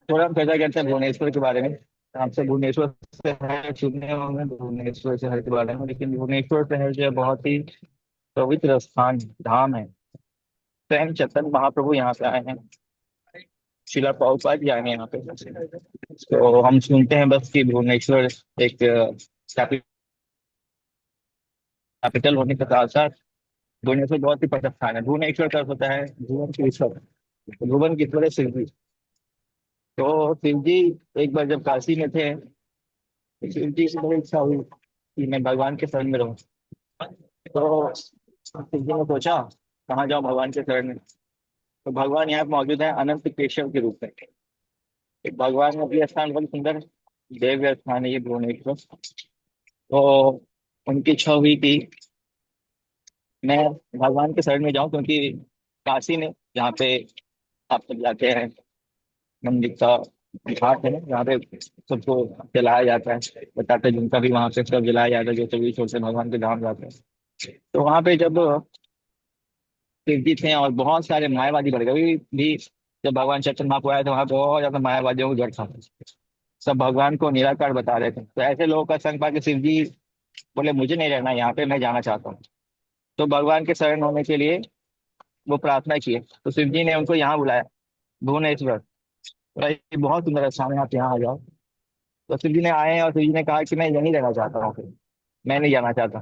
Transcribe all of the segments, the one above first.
थोड़ा हम चर्चा करते हैं भुवनेश्वर के बारे में। आपसे भुवनेश्वर शहर सुने होंगे, भुवनेश्वर शहर के बारे में, लेकिन भुवनेश्वर शहर जो है बहुत ही पवित्र स्थान धाम है। स्वयं चैतन्य महाप्रभु यहाँ से आए हैं, शिला प्रभुपाद जी आए हैं यहाँ पे। तो हम सुनते हैं बस कि भुवनेश्वर एक कैपिटल होने के साथ साथ भुवनेश्वर बहुत ही प्रसिद्ध स्थान है। भुवनेश्वर का अर्थ होता है भुवन की ईश्वर। भुवन की ईश्वर है शिव जी। तो शिव जी एक बार जब काशी में थे तो शिव जी की बड़ी इच्छा हुई कि मैं भगवान के शरण में रहूं। तो शिव जी ने सोचा कहाँ जाऊं भगवान के शरण में। तो भगवान यहाँ पे मौजूद है अनंत केशव के रूप में। एक भगवान का भी स्थान बहुत सुंदर दिव्य स्थान है ये भुवनेश्वर। तो उनकी इच्छा हुई कि मैं भगवान के शरण में जाऊं, क्योंकि काशी में जहाँ पे आप सब जाते हैं मंदिर का घाट है जहाँ पे सबको जलाया जाता है, बताते हैं जिनका भी वहां पे सब जलाया जाता है जो सभी छोर से भगवान के धाम जाते हैं। तो वहां पे जब शिव जी थे और बहुत सारे मायावादी बढ़ गए भी। जब भगवान चैतन्य महाप्रभु आए थे वहां बहुत ज्यादा मायावादियों को जड़ था। सब भगवान को निराकार बता रहे थे, तो ऐसे लोगों का संग पाके शिव जी बोले मुझे नहीं रहना यहाँ पे, मैं जाना चाहता हूँ। तो भगवान के शरण होने के लिए वो प्रार्थना किए, तो शिव जी ने उनको यहाँ बुलाया भुवनेश्वर। बोला, ये बहुत सुंदर स्थान है, आप यहाँ आ जाओ। तो शिव जी ने आए और शिव जी ने कहा कि मैं यहीं रहना चाहता हूँ, फिर मैं नहीं जाना चाहता।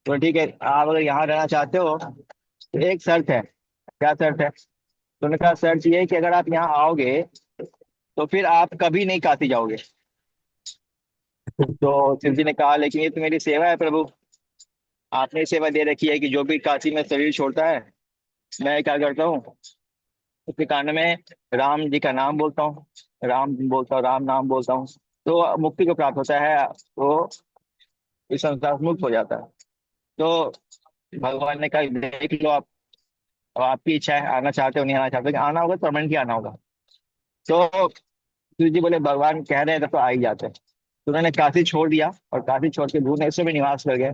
तो ठीक है, आप अगर यहाँ रहना चाहते हो तो एक शर्त है। क्या शर्त है? तो उन्होंने कहा शर्त ये है कि अगर आप यहाँ आओगे तो फिर आप कभी नहीं काशी जाओगे। तो शिव जी ने कहा लेकिन ये तो मेरी सेवा है प्रभु, आपने सेवा दे रखी है कि जो भी काशी में शरीर छोड़ता है मैं क्या करता हूँ उसके कान में राम जी का नाम बोलता हूँ, राम बोलता हूँ, राम नाम बोलता हूँ, तो मुक्ति को प्राप्त होता है, वो इस संसार से मुक्त हो जाता है। तो भगवान ने कहा देख लो आप, अब आपकी इच्छा है आना चाहते हो नहीं आना चाहते हो, लेकिन आना होगा तो परमानेंटली आना होगा। तो शिव जी बोले भगवान कह रहे हैं तब तो आ ही जाते हैं। तो उन्होंने काशी छोड़ दिया और काशी छोड़ के भुवनेश्वर में निवास कर गए।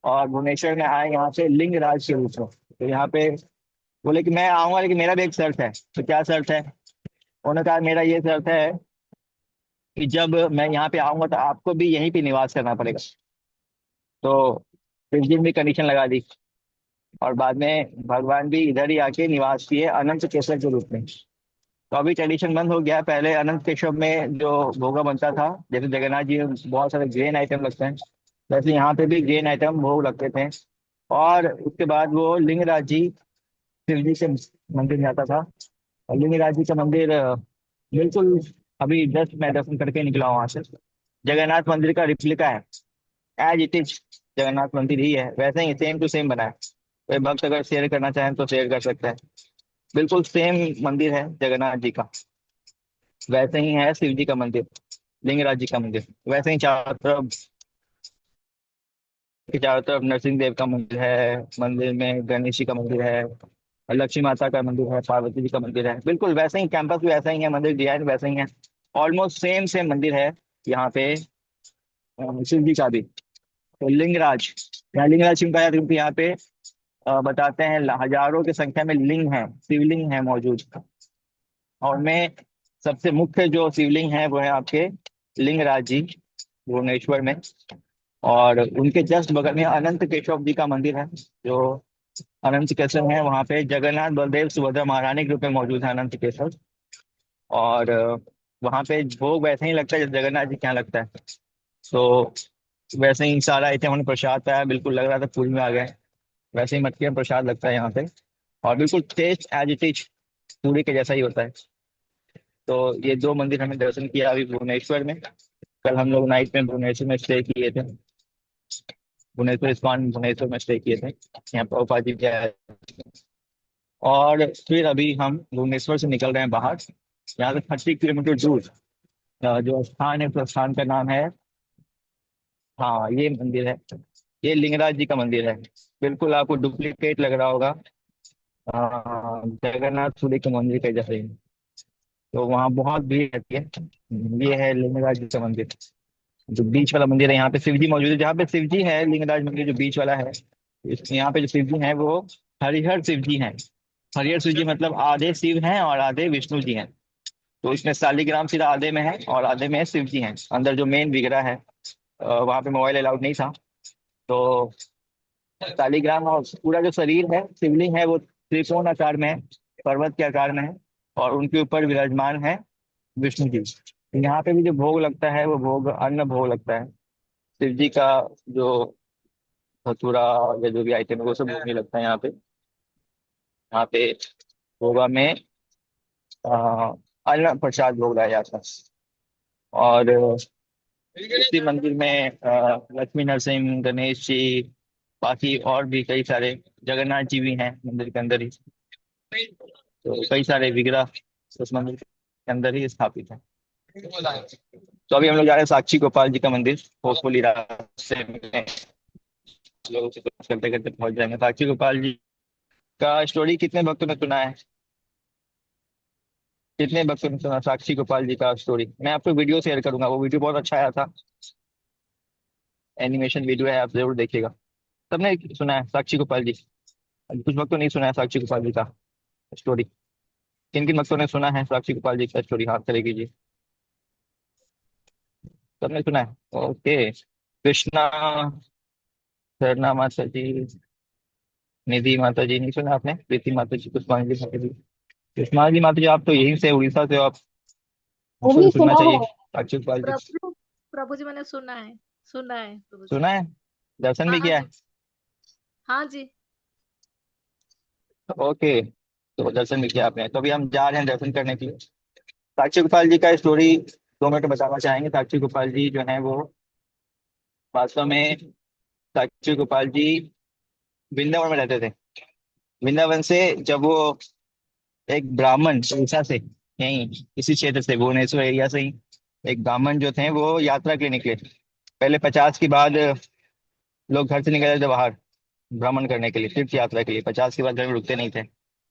और भुवनेश्वर में आए यहाँ पे लिंगराज के रूप में। तो यहाँ पे बोले कि मैं आऊंगा लेकिन मेरा भी एक शर्त है। तो क्या शर्त है? उन्होंने कहा मेरा ये शर्त है कि जब मैं यहाँ पे आऊंगा तो आपको भी यहीं पे निवास करना पड़ेगा। तो शिव जी ने भी कंडीशन लगा दी और बाद में भगवान भी इधर ही आके निवास किए अनंत केसर के रूप में। तो अभी ट्रेडिशन बंद हो गया है। पहले अनंत केशव में जो भोगा बनता था, जैसे जगन्नाथ जी में बहुत सारे ग्रेन आइटम लगते हैं, वैसे यहाँ पे भी ग्रेन आइटम भोग लगते थे। और उसके बाद वो लिंगराज जी शिव जी के मंदिर में जाता था। और लिंगराज जी का मंदिर बिल्कुल अभी जस्ट मैं दर्शन करके निकला हूँ वहां से। जगन्नाथ मंदिर का रिप्लिका है, एज इट इज जगन्नाथ मंदिर ही है, वैसे ही सेम टू सेम बना है। कोई भक्त अगर शेयर करना चाहें तो शेयर कर सकते हैं। बिल्कुल सेम मंदिर है जगन्नाथ जी का, वैसे ही है शिव जी का मंदिर, लिंगराज जी का मंदिर वैसे ही चारों तरफ नरसिंह देव का मंदिर है, मंदिर में गणेश जी का मंदिर है, लक्ष्मी माता का मंदिर है, पार्वती जी का मंदिर है। बिल्कुल वैसे ही कैंपस भी वैसा ही है, मंदिर डिजाइन वैसे ही है। ऑलमोस्ट सेम सेम मंदिर है यहाँ पे शिव जी का भी। तो लिंगराज, यहाँ लिंगराज क्यों कहा जाता है? क्योंकि यहाँ पे बताते हैं हजारों की संख्या में लिंग है, शिवलिंग है मौजूद। और उनमें सबसे मुख्य जो शिवलिंग है वो है आपके लिंगराज जी भुवनेश्वर में। और उनके जस्ट बगल में अनंत केशव जी का मंदिर है, जो अनंत केशव है वहाँ पे जगन्नाथ बलदेव सुभद्रा महारानी के रूप में मौजूद है अनंत केशव। और वहाँ पे भोग वैसे ही लगता है जैसे जगन्नाथ जी के यहाँ लगता है। तो वैसे ही सारा आइटम हमने प्रसाद पाया, बिल्कुल लग रहा था पूरी में आ गए। वैसे ही मटकी में प्रसाद लगता है यहाँ पे, और बिल्कुल टेस्ट एज इट इज पूरी के जैसा ही होता है। तो ये दो मंदिर हमने दर्शन किया अभी भुवनेश्वर में। कल हम लोग नाइट में भुवनेश्वर में स्टे किए थे, भुवनेश्वर इस्कॉन भुवनेश्वर में स्टे किए थे, यहाँ प्रभुपाद जी के आए। और फिर अभी हम भुवनेश्वर से निकल रहे हैं बाहर। यहाँ से 30 किलोमीटर दूर जो स्थान है, उस स्थान का नाम है, हाँ ये मंदिर है, ये लिंगराज जी का मंदिर है। बिल्कुल आपको डुप्लीकेट लग रहा होगा जगन्नाथपुरी के मंदिर के जैसे ही। तो वहाँ बहुत भीड़ रहती है। ये है लिंगराज जी का मंदिर, जो बीच वाला मंदिर है। यहाँ पे शिव जी मौजूद है, जहाँ पे शिव जी है लिंगराज मंदिर जो बीच वाला है। यहाँ पे जो शिव जी है वो हरिहर शिव जी हैं। हरिहर शिव जी मतलब आधे शिव हैं और आधे विष्णु जी हैं। तो इसमें शालिग्राम सीधा आधे में है और आधे में शिव जी हैं। अंदर जो मेन विग्रह है, वहां पे मोबाइल अलाउड नहीं था। तो शालिग्राम और पूरा जो शरीर है, शिवलिंग है, वो त्रिकोण आकार में है, पर्वत के आकार में है। और उनके ऊपर विराजमान है विष्णु जी। यहाँ पे भी जो भोग लगता है वो भोग अन्न भोग लगता है। शिव जी का जो धतूरा या जो भी आइटम है वो सब भोग नहीं लगता है यहाँ पे। यहाँ पे भोगा में आ, अन्न प्रसाद भोग लाया जाता है। और उसी मंदिर में लक्ष्मी नरसिंह, गणेश जी, बाकी और भी कई सारे, जगन्नाथ जी भी हैं मंदिर के अंदर ही। तो कई सारे विग्रह उस मंदिर के अंदर ही स्थापित है। तो अभी हम लोग जा रहे हैं साक्षी गोपाल जी का मंदिर। होपफुली रास्ते में लोगों से कुछ करते करते पहुंच जाएंगे। साक्षी गोपाल जी का स्टोरी कितने भक्तों ने सुना है? कितने भक्तों ने सुना साक्षी गोपाल जी का स्टोरी? मैं आपको वीडियो शेयर करूंगा, वो वीडियो बहुत अच्छा आया था। एनिमेशन वीडियो है, आप जरूर देखिएगा। सबने सुना है साक्षी गोपाल जी? कुछ भक्तों नहीं सुना है साक्षी गोपाल जी का स्टोरी? किन किन भक्तों ने सुना है साक्षी गोपाल जी का स्टोरी? हाथ खड़े कीजिए। सबने सुना है? ओके। कृष्णा, सरना माता जी, निधि माता जी नहीं सुना आपने? प्रीति माता जी, पुष्पांजलि माता जी। पुष्पांजलि माता जी, आप तो यहीं से, उड़ीसा से हो आप, आपको तो नहीं सुनना सुना चाहिए है। साक्षी गोपाल जी। प्रभु, प्रभु जी मैंने सुना है। सुना है प्रभु जी। सुना है? दर्शन भी हाँ किया जी। है? हाँ जी। ओके। तो दर्शन भी किया आपने, तो अभी हम जा रहे हैं दर्शन करने के लिए। साक्षी गोपाल जी का स्टोरी 2 मिनट बताना चाहेंगे। साक्षी गोपाल जी जो है वो वास्तव में, साक्षी गोपाल जी वृंदावन में रहते थे। वृंदावन से जब वो एक ब्राह्मण उड़ीसा से, यहीं इसी क्षेत्र से, भुवनेश्वर एरिया से ही एक ब्राह्मण जो थे वो यात्रा के लिए निकले। पहले 50 के बाद लोग घर से निकले थे बाहर भ्रमण करने के लिए, तीर्थ यात्रा के लिए। 50 के बाद घर में रुकते नहीं थे।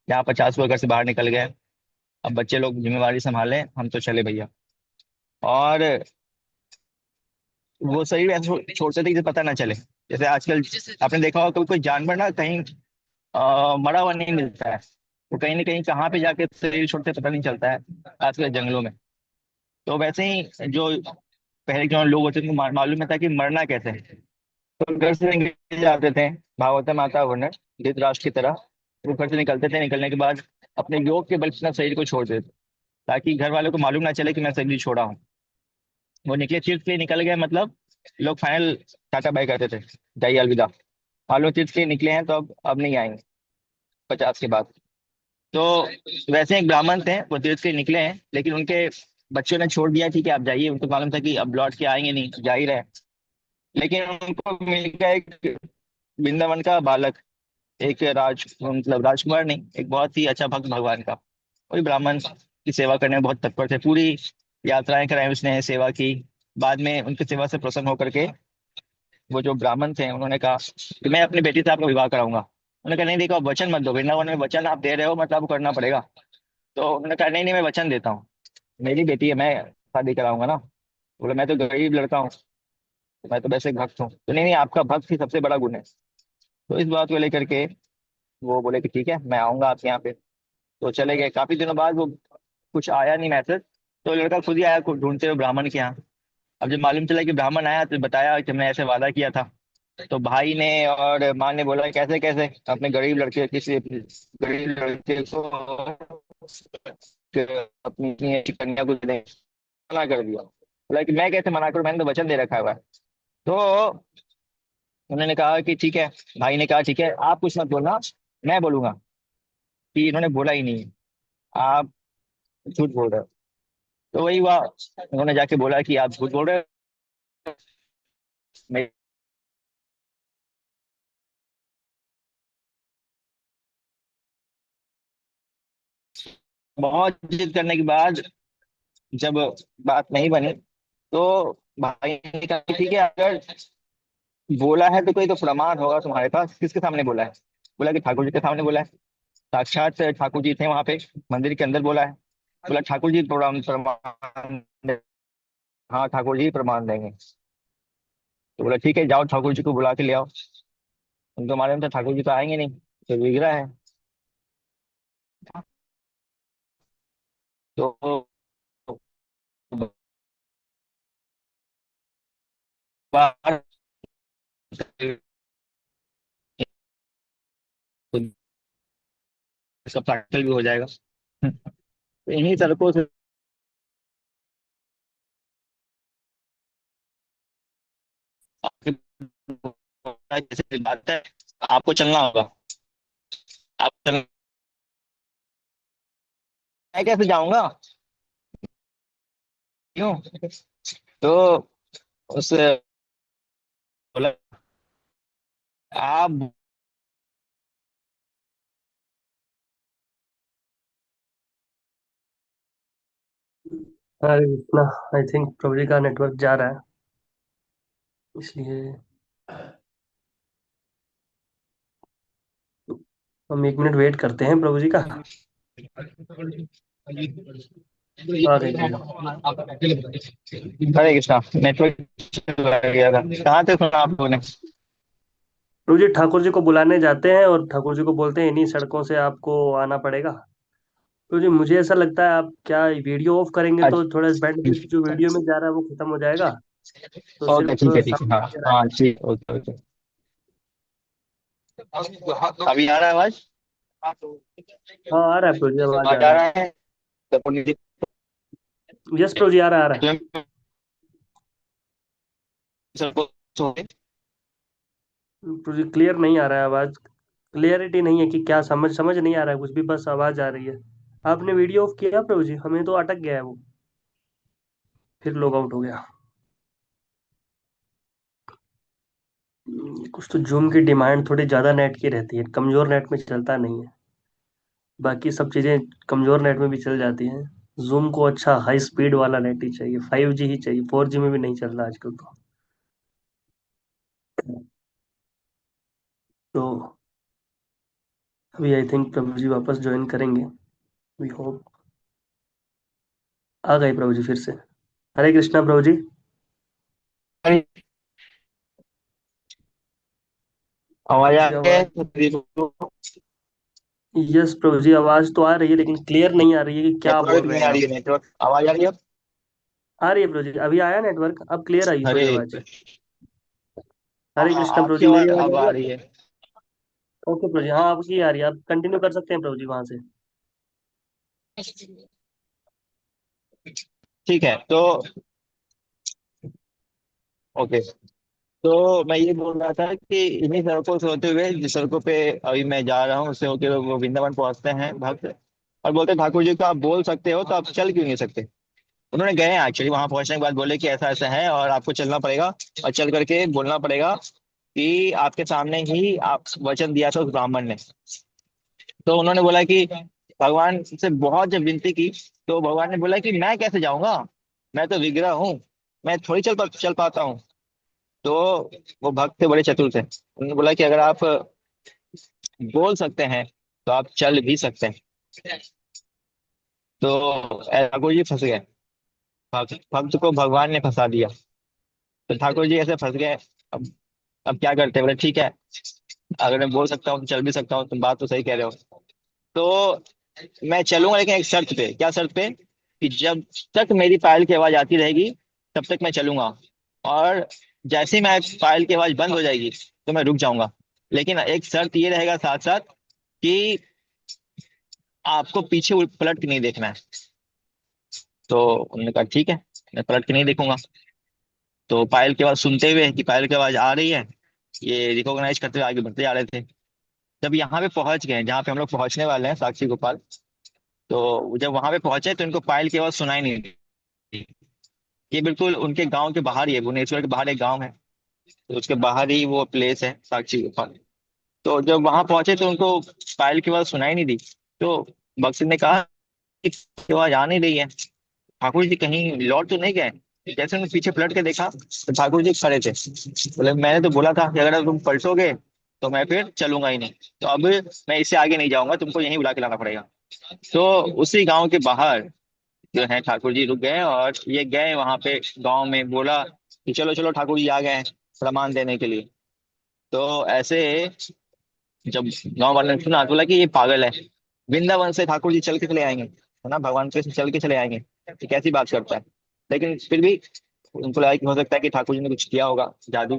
यहाँ 50 लोग घर से बाहर निकल गए। अब बच्चे लोग जिम्मेवारी संभाले, हम तो चले भैया। और वो शरीर ऐसे छोड़ते थे कि पता ना चले। जैसे आजकल आपने देखा होगा, कोई कोई जानवर ना कहीं मरा हुआ नहीं मिलता है, वो कहीं ना कहीं कहाँ पे जाके शरीर छोड़ते पता नहीं चलता है, आजकल जंगलों में। तो वैसे ही जो पहले जो लोग होते थे उनको मालूम नहीं था कि मरना कैसे है। तो घर से निकल जाते थे, भागवतम आता है वर्णन, धृतराष्ट्र की तरह। वो घर से निकलते थे, निकलने के बाद अपने योग के बल से अपना शरीर को छोड़ देते, ताकि घर वालों को मालूम ना चले कि मैं शरीर छोड़ा हूँ। वो निकले, तीर्थ के लिए निकल गए, मतलब लोग फाइनल टाटा बाय करते थे, जय अलविदा। मान लो तीर्थ के लिए निकले हैं तो अब नहीं आएंगे 50 के बाद। तो वैसे एक ब्राह्मण थे, वो तीर्थ के लिए निकले हैं, लेकिन उनके बच्चों ने छोड़ दिया, ठीक है आप जाइए। उनको मालूम था कि अब लौट के आएंगे नहीं, जा ही रहे। लेकिन उनको मिल गया एक वृंदावन का बालक, एक मतलब राजकुमार नहीं, एक बहुत ही अच्छा भक्त भगवान का। वही ब्राह्मण की सेवा करने में बहुत तत्पर थे, पूरी यात्राएं कराई उसने, सेवा की। बाद में उनकी सेवा से प्रसन्न होकर के वो जो ब्राह्मण थे उन्होंने कहा कि मैं अपनी बेटी से आपका विवाह कराऊंगा। उन्होंने कहा नहीं, देखो आप वचन मत दो, वृंदावन में वचन आप दे रहे हो मतलब आपको करना पड़ेगा। तो उन्होंने कहा नहीं नहीं, मैं वचन देता हूँ, मेरी बेटी है, मैं शादी कराऊंगा ना। बोले मैं तो गरीब लड़का हूँ, मैं तो वैसे भक्त हूँ। तो नहीं नहीं, आपका भक्त ही सबसे बड़ा गुण है। तो इस बात को लेकर के वो बोले कि ठीक है मैं आऊंगा आपके यहाँ पे। तो चले गए। काफी दिनों बाद वो, कुछ आया नहीं मैसेज, तो लड़का खुद ही आया ढूंढते हुए ब्राह्मण के यहाँ। अब जब मालूम चला कि ब्राह्मण आया तो बताया कि मैं ऐसे वादा किया था। तो भाई ने और माँ ने बोला कैसे कैसे अपने गरीब लड़के, किसी गरीब लड़के को कि अपनी इतनी अच्छी कन्या को दें, मना कर दिया। बोला कि मैं कैसे मना करूं, मैंने तो वचन दे रखा हुआ है। तो उन्होंने कहा कि ठीक है। भाई ने कहा ठीक है, आप कुछ मत बोलना, मैं बोलूंगा कि इन्होंने बोला ही नहीं, आप झूठ बोल रहे हो। तो वही हुआ, उन्होंने जाके बोला कि आप झूठ बोल रहे हो। मैं बहुत जिद करने के बाद जब बात नहीं बनी, तो भाई ने कहा कि ठीक है, अगर बोला है तो कोई तो प्रमाण होगा तुम्हारे पास, किसके सामने बोला है? बोला कि ठाकुर जी के सामने बोला है। साक्षात ठाकुर जी थे वहां पे, मंदिर के अंदर बोला है। बोला ठाकुर जी प्रमाण प्रमाण हाँ ठाकुर जी प्रमाण देंगे। तो बोला ठीक है, जाओ ठाकुर जी को बुला के ले आओ। उनको मालूम था ठाकुर जी तो आएंगे नहीं, तो विग्रह है। तो बाहर इसका प्रैक्टिकल भी हो जाएगा। तो इन्हीं सड़कों से जैसे बात है, आपको चलना होगा। आप चल, मैं कैसे जाऊंगा? क्यों? तो उस बोला आप अरे इतना आई थिंक प्रभु जी का नेटवर्क जा रहा है, इसलिए हम 1 मिनट वेट करते हैं प्रभु जी का। आ गए प्रभु जी। हरे कृष्णा, नेटवर्क लग गया था। कहाँ थे सुना आप लोगों ने? प्रभु जी ठाकुर जी को बुलाने जाते हैं और ठाकुर जी को बोलते हैं इन्हीं सड़कों से आपको आना पड़ेगा। प्रभु जी मुझे ऐसा लगता है आप क्या वीडियो ऑफ करेंगे तो थोड़ा बेनिफिट जो वीडियो में जा रहा है वो खत्म हो जाएगा, तो ओके, सिर्फ ठीक है ठीक है, हाँ साउंड क्लियर हाँ आएगा। ठीक, ओके ओके। अभी आ रहा है आवाज? हाँ आ रहा है प्रभु जी, आवाज आ आवाज आ रहा रहा है? तो पुण्य है। यस प्रभु जी आ रहा है, आ रहा है। स्वयं सबको छोड़े। प्रभु जी क्लियर नहीं आ रहा है आवाज, क्लियरिटी नहीं है कि क्या समझ समझ नहीं आ रहा है कुछ भी, बस आवाज आ रही है। आपने वीडियो ऑफ किया प्रभु जी? हमें तो अटक गया है वो, फिर लॉग आउट हो गया। कुछ तो जूम की डिमांड थोड़ी ज्यादा नेट की रहती है, कमजोर नेट में चलता नहीं है। बाकी सब चीजें कमजोर नेट में भी चल जाती हैं। जूम को अच्छा हाई स्पीड वाला नेट ही चाहिए, 5G ही चाहिए, 4G में भी नहीं चल रहा आजकल तो अभी आई थिंक प्रभु जी वापस ज्वाइन करेंगे, वी होप। आ गए प्रभु जी फिर से। हरे कृष्णा प्रभु जी। आवाज आ जी रही आवाज, है? यस प्रभु जी आवाज तो आ रही है लेकिन क्लियर नहीं आ रही है कि क्या नेटवर्क बोल रहे नहीं हैं आ रही आप। है, नेटवर्क आवाज आ रही है अब? आ रही है प्रभु जी, अभी आया नेटवर्क, अब क्लियर आई थोड़ी अरे आवाज। हरे हाँ, कृष्णा प्रभु आपकी जी, मेरी आवाज आवाज अब आ रही आ है रही आपको? है। ओके प्रभु जी, हाँ आपकी आ रही है, आप कंटिन्यू कर सकते हैं प्रभु जी वहां से। ठीक है तो ओके। तो मैं ये बोल रहा था कि इन्हीं सड़कों से होते हुए, जिस सड़कों पे अभी मैं जा रहा हूँ, उससे होते हुए वो वृंदावन पहुंचते हैं भक्त। और बोलते हैं ठाकुर जी को आप बोल सकते हो तो आप चल क्यों नहीं सकते? उन्होंने गए हैं एक्चुअली, वहां पहुंचने के बाद बोले कि ऐसा ऐसा है और आपको चलना पड़ेगा और चल करके बोलना पड़ेगा कि आपके सामने ही आप वचन दिया था उस ब्राह्मण ने। तो उन्होंने बोला कि भगवान से बहुत जब विनती की, तो भगवान ने बोला कि मैं कैसे जाऊंगा, मैं तो विग्रह हूँ, मैं थोड़ी चल पाता हूँ। तो वो भक्त थे, बड़े चतुर थे, उन्होंने बोला कि अगर आप बोल सकते हैं तो आप चल भी सकते हैं। तो ठाकुर जी फंस गए, भक्त को भगवान ने फंसा दिया। तो ठाकुर जी ऐसे फंस गए। अब अब क्या करते हैं? बोले ठीक है, अगर मैं बोल सकता हूँ तो चल भी सकता हूँ, तुम बात तो सही कह रहे हो। तो मैं चलूंगा, लेकिन एक शर्त पे। क्या शर्त पे? कि जब तक मेरी पायल की आवाज आती रहेगी तब तक मैं चलूंगा, और जैसे ही मैं पायल की आवाज बंद हो जाएगी तो मैं रुक जाऊंगा। लेकिन एक शर्त ये रहेगा साथ साथ कि आपको पीछे पलट के नहीं देखना है। तो उन्होंने कहा ठीक है, मैं पलट के नहीं देखूंगा। तो पायल की आवाज सुनते हुए कि पायल की आवाज आ रही है, ये रिकॉग्नाइज करते हुए आगे बढ़ते जा रहे थे। जब यहाँ पे पहुंच गए जहाँ पे हम लोग पहुंचने वाले हैं, साक्षी गोपाल, तो जब वहां पे पहुंचे तो इनको पायल की आवाज सुनाई नहीं दी। ये बिल्कुल उनके गांव के बाहर ही है, भुवनेश्वर के बाहर एक गांव है, तो उसके बाहर ही वो प्लेस है साक्षी गोपाल। तो जब वहां पहुंचे तो उनको पायल की आवाज सुनाई नहीं दी। तो बक्सर ने कहा कि आवाज आ नहीं रही है, ठाकुर जी कहीं लौट तो नहीं गए? जैसे उन्होंने पीछे पलट के देखा तो ठाकुर जी खड़े थे। बोले मैंने तो बोला था कि अगर तुम पलटोगे तो मैं फिर चलूंगा ही नहीं, तो अब मैं इससे आगे नहीं जाऊंगा, तुमको यहीं बुला के लाना पड़ेगा। तो उसी गांव के बाहर जो है ठाकुर जी रुक गए, और ये गए वहां पे गांव में, बोला कि चलो चलो ठाकुर जी आ गए हैं प्रमाण देने के लिए। तो ऐसे जब गांव वाले ने सुना तो बोला कि ये पागल है, वृंदावन से ठाकुर जी चल के चले आएंगे। है ना, भगवान के चल के चले आएंगे, तो कैसी बात करता है। लेकिन फिर भी उनको लगा कि हो सकता है कि ठाकुर जी ने कुछ किया होगा जादू,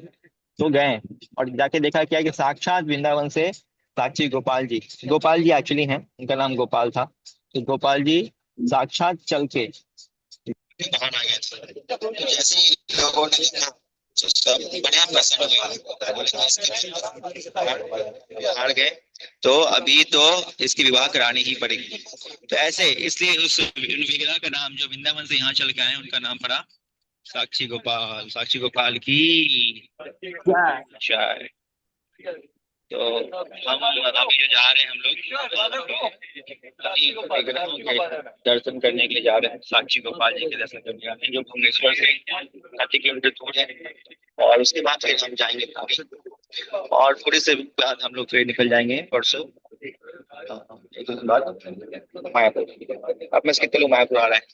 तो गए और जाके देखा क्या कि साक्षात वृंदावन से साक्षी गोपाल जी एक्चुअली हैं, उनका नाम गोपाल था। तो गोपाल जी साक्षात चल के बाहर आ गए थे। तो जैसे ही लोगों ने देखा तो सब बढ़िया प्रसन्न हुए, बाहर गए, तो अभी तो इसकी विवाह करानी ही पड़ेगी। तो ऐसे इसलिए उस विग्रह का नाम जो वृंदावन से यहाँ चल के आए उनका नाम पड़ा साक्षी गोपाल की जय। तो हम अभी जो जा रहे हैं हम लोग अभी विग्रहों के दर्शन करने के लिए जा रहे हैं, साक्षी गोपाल जी के दर्शन करने जा रहे हैं जो भुवनेश्वर से 30 किलोमीटर दूर है। और उसके बाद फिर हम जाएंगे पुरी, और पुरी से बाद हम लोग फिर निकल जाएंगे परसों एक दिन बाद मायापुर। अब मैं कितने लोग मायापुर आ रहे हैं,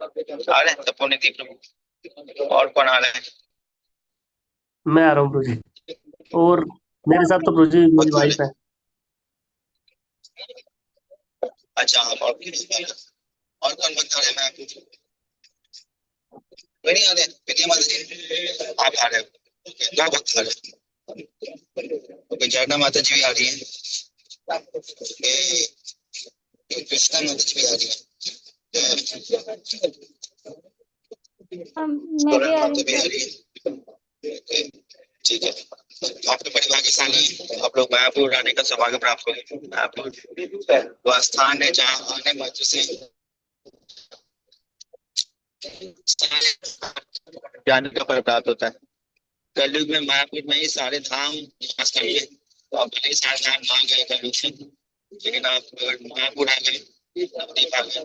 आ रहे हैं तपोने दीप प्रभु, और कौन आ रहे हैं? मैं आ रहा हूँ प्रभु जी, और मेरे साथ तो प्रभु जी मेरी वाइफ है। अच्छा, और कौन बता रहे? मैं नहीं आ रहे, पितिया माता जी आप आ रहे हो, क्या भक्त आ रहे हैं? ओके, झरना माता जी भी आ रही है, कृष्णा माता जी भी आ रही है, मैं भी आ रही हूँ। ठीक है, आप तो बड़ी भाग्यशाली हैं, आप लोग मायापुर आने का सौभाग्य प्राप्त हो। मायापुर वो स्थान है जहाँ आने मात्र से जाने का फल प्राप्त होता है। कलयुग में मायापुर में ही सारे धाम निवास करेंगे, तो आप भले ही सारे धाम ना गए कलयुग से, लेकिन आप मायापुर आ गए, नवदीप आ गए,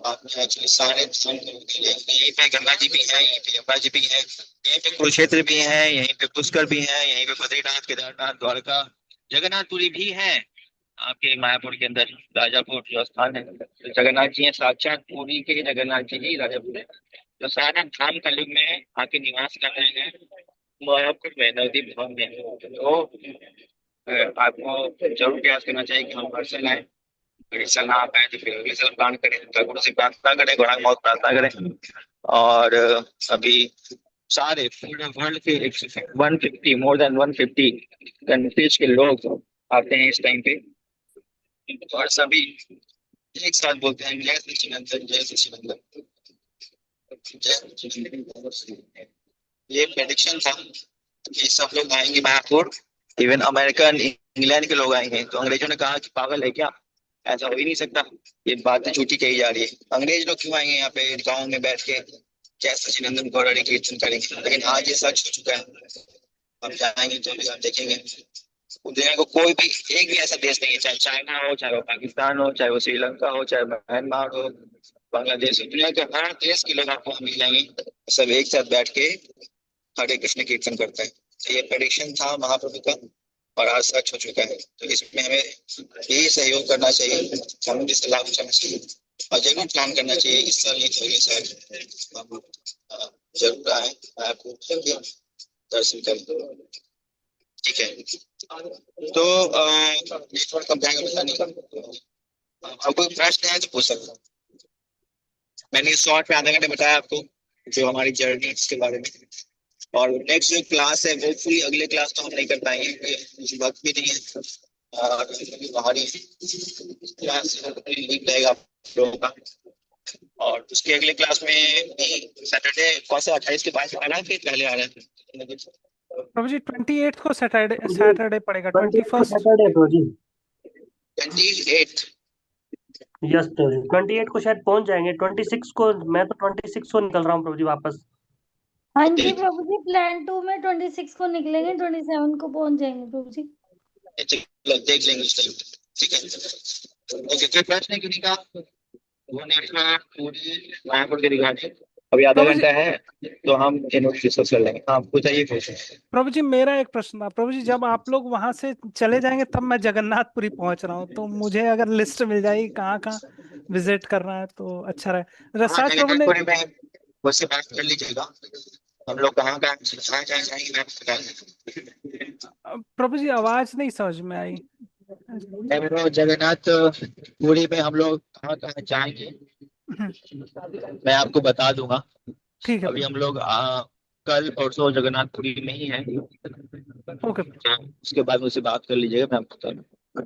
आपने एक्चुअली सारे धाम यहीं पे गंगा जी भी है, यहीं पे यमुना जी भी है, यहीं पे कुरुक्षेत्र भी है, यहीं पे पुष्कर भी है, यहीं पे बद्रीनाथ केदारनाथ द्वारका जगन्नाथपुरी भी है आपके मायापुर के अंदर। राजापुर जो स्थान है, तो जगन्नाथ जी है, साक्षात पुरी के जगन्नाथ जी ही राजापुर है। तो सारा धाम कलयुग में आके निवास कर रहे हैं मायापुर में, नवदीप धाम में। तो आपको जरूर प्रयास करना चाहिए कि हम हर साल आए, अगर इस साल ना आ पाए तो फिर अगले साल प्लान करें, ठाकुर से प्रार्थना करें, बड़ा बहुत प्रार्थना करें। और अभी सारे पूरे वर्ल्ड के 150 मोर देन 150 कंट्रीज के लोग आते हैं इस टाइम पे, और सभी एक साथ बोलते हैं जय सच्चिदानंद, जय सच्चिदानंद, जय सच्चिदानंद। ये प्रेडिक्शन था कि सब लोग आएंगे मायापुर, इवन अमेरिकन इंग्लैंड के लोग आएंगे। तो अंग्रेजों ने कहा कि पागल है क्या, ऐसा हो ही नहीं सकता, ये बातें झूठी कही जा रही है, अंग्रेज लोग क्यों आएंगे यहाँ पे गाँव में बैठ के जय सच्चिदानंद गौरव कीर्तन करेंगे। लेकिन आज ये सच हो चुका है, हम जाएंगे तो भी आप देखेंगे दुनिया को कोई भी एक भी ऐसा देश नहीं है, चाहे चाइना हो, चाहे वो पाकिस्तान हो, चाहे वो श्रीलंका हो, चाहे म्यांमार हो, बांग्लादेश हो, दुनिया के हर देश के लोग आपको मिल जाएंगे, सब एक साथ बैठ के हरे कृष्ण कीर्तन करते हैं। तो ये प्रेडिक्शन था महाप्रभु का और आज सच हो चुका है। तो इसमें हमें यही सहयोग करना चाहिए, हमें इसका लाभ उठाना चाहिए और जरूर प्लान करना चाहिए। इस साल नहीं तो अगले साल हम जरूर आए, आपको दर्शन करें, ठीक है। तो थोड़ा कंपेयर बताने का, आपको कोई प्रश्न है तो पूछ सकता हूँ। मैंने शॉर्ट में आधा घंटे बताया आपको जो हमारी जर्नी इसके बारे में, और नेक्स्ट जो क्लास है वो पूरी अगले क्लास तो हम नहीं कर पाएंगे क्योंकि वक्त भी नहीं है, और बाहरी क्लास रहेगा आप लोगों का। और उसके अगले क्लास में सैटरडे कौन सा 28 के बाद आ रहा है फिर पहले आ रहा है प्रभु जी? 28 को सैटरडे पड़ेगा, 21 सैटरडे प्रभु जी। 28 यस प्रभु जी, 28 को शायद पहुंच जाएंगे। 26 को, मैं तो 26 को निकल रहा हूँ प्रभु जी वापस। हाँ जी प्रभु जी, प्लान 2 में 26 को निकलेंगे, 27 को पहुंच जाएंगे प्रभु जी। चलो देख लेंगे उस टाइम, ठीक है। ओके, कोई प्रश्न किसी का? वो नेटवर्क पूरी मायापुर के दिखा दे, अभी आधा प्रभु जी, घंटा है तो हम डिस्कस कर लेंगे। हाँ बताइए क्वेश्चन। प्रभु जी मेरा एक प्रश्न था। प्रभु जी जब आप लोग वहां से चले जाएंगे तब मैं जगन्नाथपुरी पहुंच रहा हूँ, तो मुझे अगर लिस्ट मिल जाएगी कहाँ कहाँ विजिट करना है तो अच्छा रहे। रसाज प्रभु ने जगन्नाथपुरी में मुझसे बात कर लीजिएगा, हम लोग कहाँ कहाँ जाएंगे मैं बता देंगे। प्रभु जी आवाज नहीं समझ में आई। मैं बोल रहा हूँ जगन्नाथ पुरी में हम लोग कहाँ कहाँ जाएंगे मैं आपको बता दूंगा। ठीक है अभी प्रभु। हम लोग कल परसों जगन्नाथपुरी में ही हैं। ओके प्रभु। उसके बाद मुझसे बात कर लीजिएगा, मैं आपको बता दूंगा।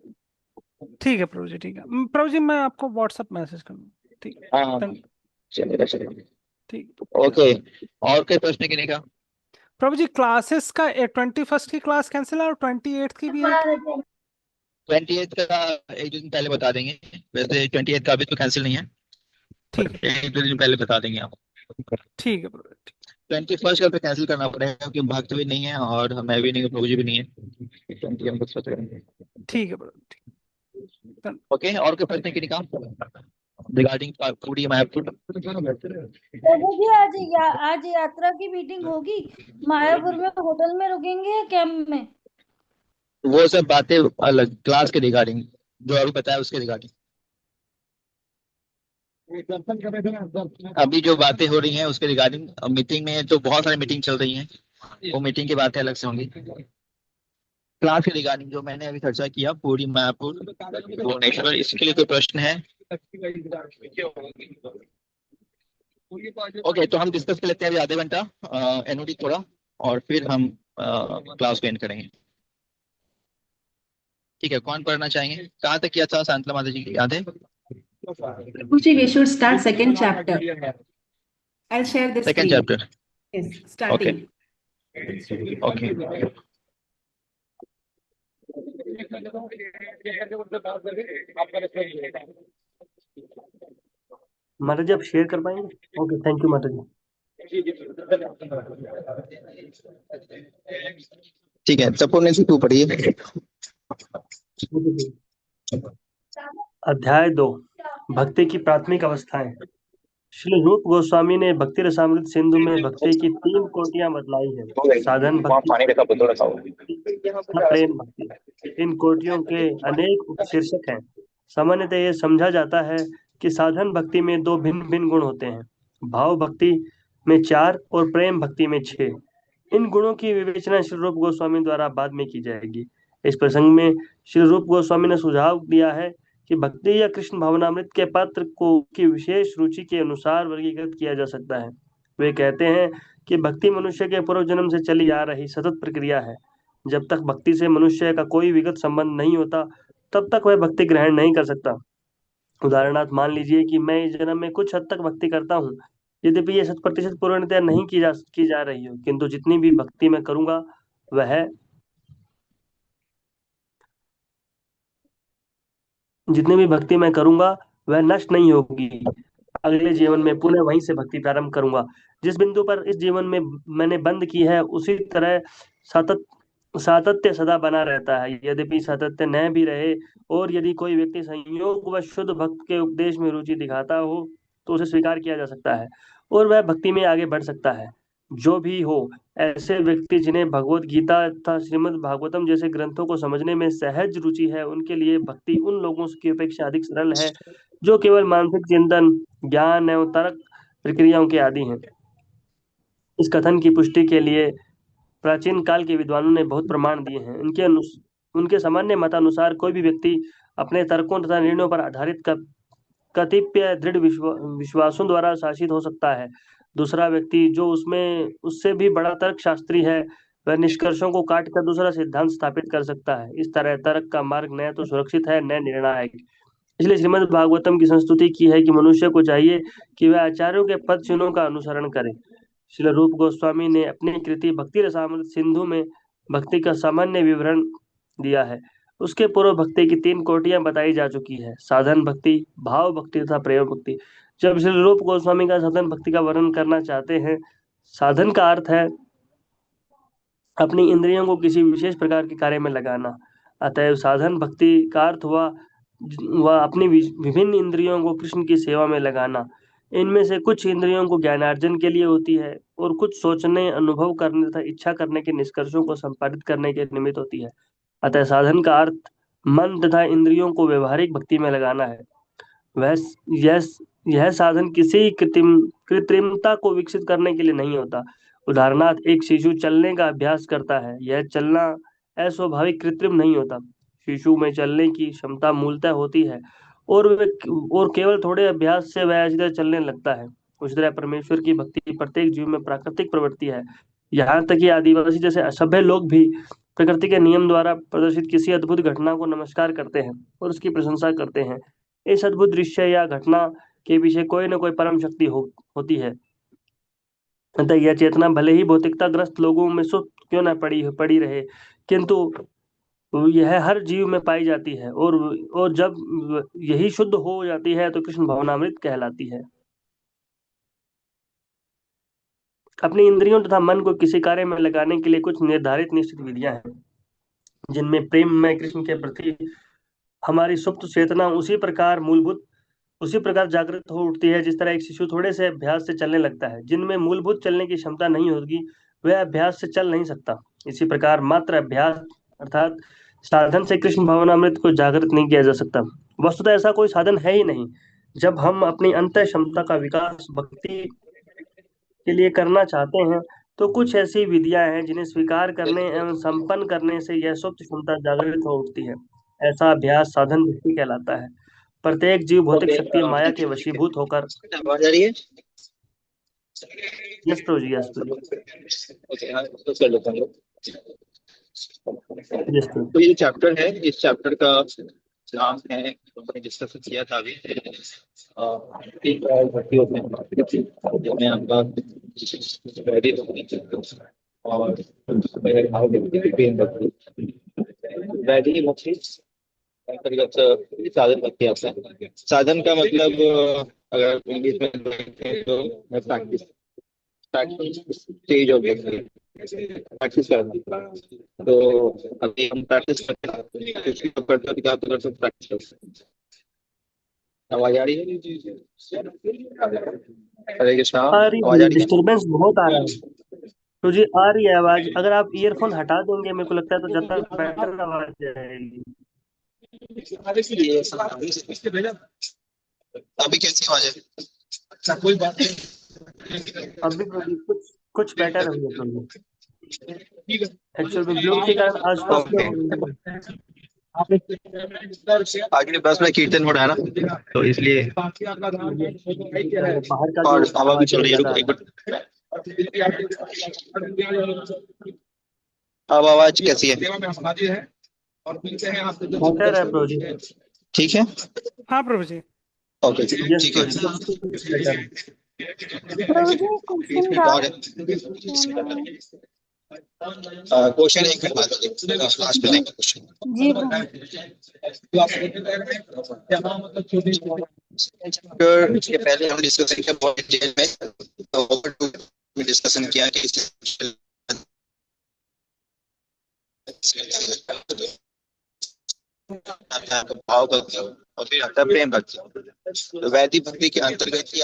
ठीक है प्रभु जी, ठीक है। प्रभु जी मैं आपको व्हाट्सएप मैसेज करूँगा। ठीक। हाँ हाँ, धन्य- चलेगा चलेगा। ठीक। ओके, और कोई प्रश्न किन्हीं का? प्रभु जी क्लासेस का 21st की क्लास कैंसिल है और 28th की भी है क्या? 28 का एक दो दिन पहले बता देंगे। वैसे 28 का अभी तो कैंसिल नहीं है, ठीक है। एक दो दिन पहले बता देंगे आप। ठीक है प्रभु जी। 21 का तो कैंसिल करना पड़ेगा क्योंकि भक्त भी नहीं है और मैं भी नहीं हूँ, प्रभु जी भी नहीं है। 20 हम कुछ सोच रहे हैं। ठीक है प्रभु जी, ठीक। धन्य- ओके, और कोई प्रश्न किन्हीं का रिगार्डिंग पूरी मायापुर? प्रभु जी आज यात्रा की मीटिंग होगी, मायापुर में होटल में रुकेंगे या कैंप में? वो सब बातें अलग, क्लास के रिगार्डिंग जो अभी बताया उसके रिगार्डिंग। अभी जो बातें हो रही हैं उसके रिगार्डिंग मीटिंग में तो बहुत सारी मीटिंग चल रही हैं, वो मीटिंग की बातें अलग से होंगी। क्लास के रिगार्डिंग जो मैंने अभी चर्चा किया पूरी मायापुर भुवनेश्वर, इसके लिए कोई प्रश्न है? ओके, तो हम डिस्कस कर लेते हैं अभी आधे घंटा एनओडी थोड़ा, और फिर हम क्लास को एंड करेंगे। ठीक है, कौन पढ़ना चाहेंगे? कहाँ तक किया था शांतला माता जी, याद है? Prabhuji, we should start second chapter. I'll share the second screen. Chapter. Yes, starting. Okay, माता जी आप शेयर कर पाएंगे? ओके, थैंक यू माता जी। ठीक है, सपोर्ट से तू पढ़िए। अध्याय 2, भक्ति की प्राथमिक अवस्थाएं। श्री रूप गोस्वामी ने भक्ति रसामृत सिंधु में भक्ति की 3 कोटियां बतलाई हैं। साधन वहाँ भक्ति, पानी रखा, बोतल रखा हुआ। प्रेम भक्ति। इन कोटियों के अनेक उपशीर्षक हैं। सामान्यतः यह समझा जाता है कि साधन भक्ति में 2 भिन्न भिन्न गुण होते हैं, भाव भक्ति में 4 और प्रेम भक्ति में 6। इन गुणों की विवेचना श्री रूप गोस्वामी द्वारा बाद में की जाएगी। इस प्रसंग में श्री रूप गोस्वामी ने सुझाव दिया है कि भक्ति या कृष्ण भावनामृत के पात्र को की विशेष रुचि के अनुसार वर्गीकृत किया जा सकता है। वे कहते हैं कि भक्ति मनुष्य के पूर्व जन्म से चली आ रही सतत प्रक्रिया है। जब तक भक्ति से मनुष्य का कोई विगत संबंध नहीं होता तब तक वह भक्ति ग्रहण नहीं कर सकता। उदाहरणार्थ मान लीजिए कि मैं इस जन्म में कुछ हद तक भक्ति करता हूँ, यद्यपि ये 100% पूर्णतया नहीं की जा रही हो, किंतु जितनी भी भक्ति मैं करूंगा वह नष्ट नहीं होगी। अगले जीवन में पुनः वहीं से भक्ति प्रारंभ करूंगा। जिस बिंदु पर इस जीवन में मैंने बंद की है उसी तरह सातत्य सदा बना रहता है। यद्यपि सातत्य न भी रहे और यदि कोई व्यक्ति संयोग व शुद्ध भक्त के उपदेश में रुचि दिखाता हो तो उसे स्वीकार किया जा सकता है और वह भक्ति में आगे बढ़ सकता है। जो भी हो, ऐसे व्यक्ति जिन्हें भगवत गीता तथा श्रीमद् भागवतम जैसे ग्रंथों को समझने में सहज रुचि है, उनके लिए भक्ति उन लोगों की अपेक्षा अधिक सरल है जो केवल मानसिक चिंतन, ज्ञान एवं तर्क प्रक्रियाओं के आदि हैं। इस कथन की पुष्टि के लिए प्राचीन काल के विद्वानों ने बहुत प्रमाण दिए हैं। उनके सामान्य मतानुसार कोई भी व्यक्ति अपने तर्कों तथा निर्णयों पर आधारित कतिपय दृढ़ विश्वासों द्वारा शासित हो सकता है। दूसरा व्यक्ति जो उससे भी बड़ा तर्क शास्त्री है, वह निष्कर्षों को काट कर दूसरा सिद्धांत स्थापित कर सकता है। इस तरह तर्क का मार्ग न तो सुरक्षित है न निर्णायक। इसलिए श्रीमद् भागवतम की संस्तुति की है कि मनुष्य को चाहिए कि वह आचार्यों के पद चिन्हों का अनुसरण करे। श्री रूप गोस्वामी ने अपनी कृति भक्ति रसामृत सिंधु में भक्ति का सामान्य विवरण दिया है। उसके पूर्व भक्ति की 3 कोटियां बताई जा चुकी है, साधन भक्ति, भाव भक्ति तथा प्रेम भक्ति। जब श्री रूप गोस्वामी का साधन भक्ति का वर्णन करना चाहते हैं, साधन का अर्थ है अपनी इंद्रियों को किसी विशेष प्रकार के कार्य में लगाना। अतएव साधन भक्ति का अर्थ हुआ अपनी विभिन्न इंद्रियों को कृष्ण की सेवा में लगाना। इनमें से कुछ इंद्रियों को ज्ञानार्जन के लिए होती है और कुछ सोचने, अनुभव करने तथा इच्छा करने के निष्कर्षों को संपादित करने के निमित्त होती है। अतः साधन का अर्थ मन तथा इंद्रियों को व्यवहारिक भक्ति में लगाना है। वह यह साधन किसी कृत्रिमता को विकसित करने के लिए नहीं होता। उदाहरणार्थ एक शिशु चलने का अभ्यास करता है, यह चलना अस्वाभाविक कृत्रिम नहीं होता। शिशु में चलने की क्षमता मूलतः होती है और केवल थोड़े अभ्यास से वह सीधे चलने लगता है। उसी तरह परमेश्वर की भक्ति प्रत्येक जीव में प्राकृतिक प्रवृत्ति है। यहाँ तक कि आदिवासी जैसे असभ्य लोग भी प्रकृति के नियम द्वारा प्रदर्शित किसी अद्भुत घटना को नमस्कार करते हैं और उसकी प्रशंसा करते हैं। इस अद्भुत दृश्य या घटना के पीछे कोई न कोई परम शक्ति होती है। अतः यह चेतना भले ही भौतिकताग्रस्त लोगों में सुप्त क्यों न पड़ी रहे, किंतु यह हर जीव में पाई जाती है और जब यही शुद्ध हो जाती है तो कृष्ण भावनामृत कहलाती है। अपनी इंद्रियों तथा मन को किसी कार्य में लगाने के लिए कुछ निर्धारित निश्चित विधियां हैं, जिनमें प्रेम में कृष्ण के प्रति हमारी सुप्त चेतना उसी प्रकार जागृत हो उठती है जिस तरह एक शिशु थोड़े से अभ्यास से चलने लगता है। जिनमें मूलभूत चलने की क्षमता नहीं होगी वह अभ्यास से चल नहीं सकता। इसी प्रकार मात्र अभ्यास अर्थात साधन से कृष्ण भावनामृत को जागृत नहीं किया जा सकता। वस्तुतः ऐसा कोई साधन है ही नहीं। जब हम अपनी अंत क्षमता का विकास भक्ति के लिए करना चाहते हैं तो कुछ ऐसी विधियां हैं जिन्हें स्वीकार करने एवं संपन्न करने से यह सुप्त क्षमता जागृत हो उठती है। ऐसा अभ्यास साधन भक्ति कहलाता है। प्रत्येक जीव भौतिक शक्ति माया के वशीभूत होकर आवाज आ रही है? यस प्रभु जी, यस प्रभु तो कर लेता हूँ। यस प्रभु। तो ये चैप्टर है, इस चैप्टर का नाम है, हमने डिस्कस किया था अभी, तीन प्रकार भक्ति होते हैं, जिसमें आपका वैदिक भक्ति और मेरे भाव भक्ति, प्रेम भक्ति, वैदिक भक्ति अंतर्गत साधन भक्ति आता है। साधन का मतलब अगर इंग्लिश में देखें तो प्रैक्टिस स्टेज ऑफ प्रैक्टिस करना। तो अभी हम प्रैक्टिस करते हैं, क्या तो कर सकते प्रैक्टिस। आवाज आ रही है? हरे कृष्णा, आवाज आ रही है? डिस्टर्बेंस बहुत आ रहा है तो जी, आ रही है आवाज। अगर आप ईयरफोन हटा देंगे मेरे को लगता है तो ज्यादा बेटर आवाज जाएगी। अभी कैसी आवाज है? अच्छा, कोई बात नहीं, अभी कुछ बेटर हुई है तो एक्चुअल में ब्लूटूथ के कारण आसपास आगे बस में कीर्तन हो रहा है ना, तो इसलिए बाहर का और जो हवा भी चल रही है। रुको एक मिनट, अब आवाज कैसी है? बेटर है प्रभु जी। ठीक है, हाँ प्रभु जी। ओके ठीक है। प्रभु जी क्वेश्चन था। क्वेश्चन एक लास्ट में लेंगे क्वेश्चन। जी प्रभु। इसके पहले हम डिस्कशन किया बहुत डिटेल में डिस्कशन किया कि भाव भक्ति और फिर आता प्रेम भक्ति। तो वैदिक भक्ति के अंतर्गत ही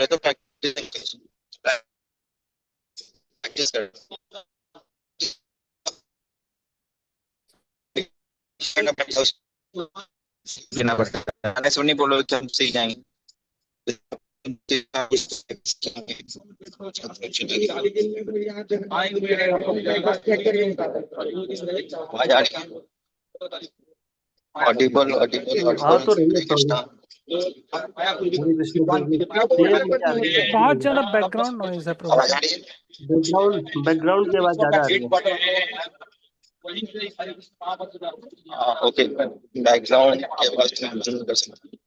तो प्रैक्टिस करना पड़ता है। सुननी बोलो कि हम सीख जाएंगे। ऑडिबल हाँ तो रही है बहुत ज्यादा बैकग्राउंड नॉइज है प्रभु। बैकग्राउंड के बाद ज्यादा आ रही है। ओके, बैकग्राउंड के बाद कर सकते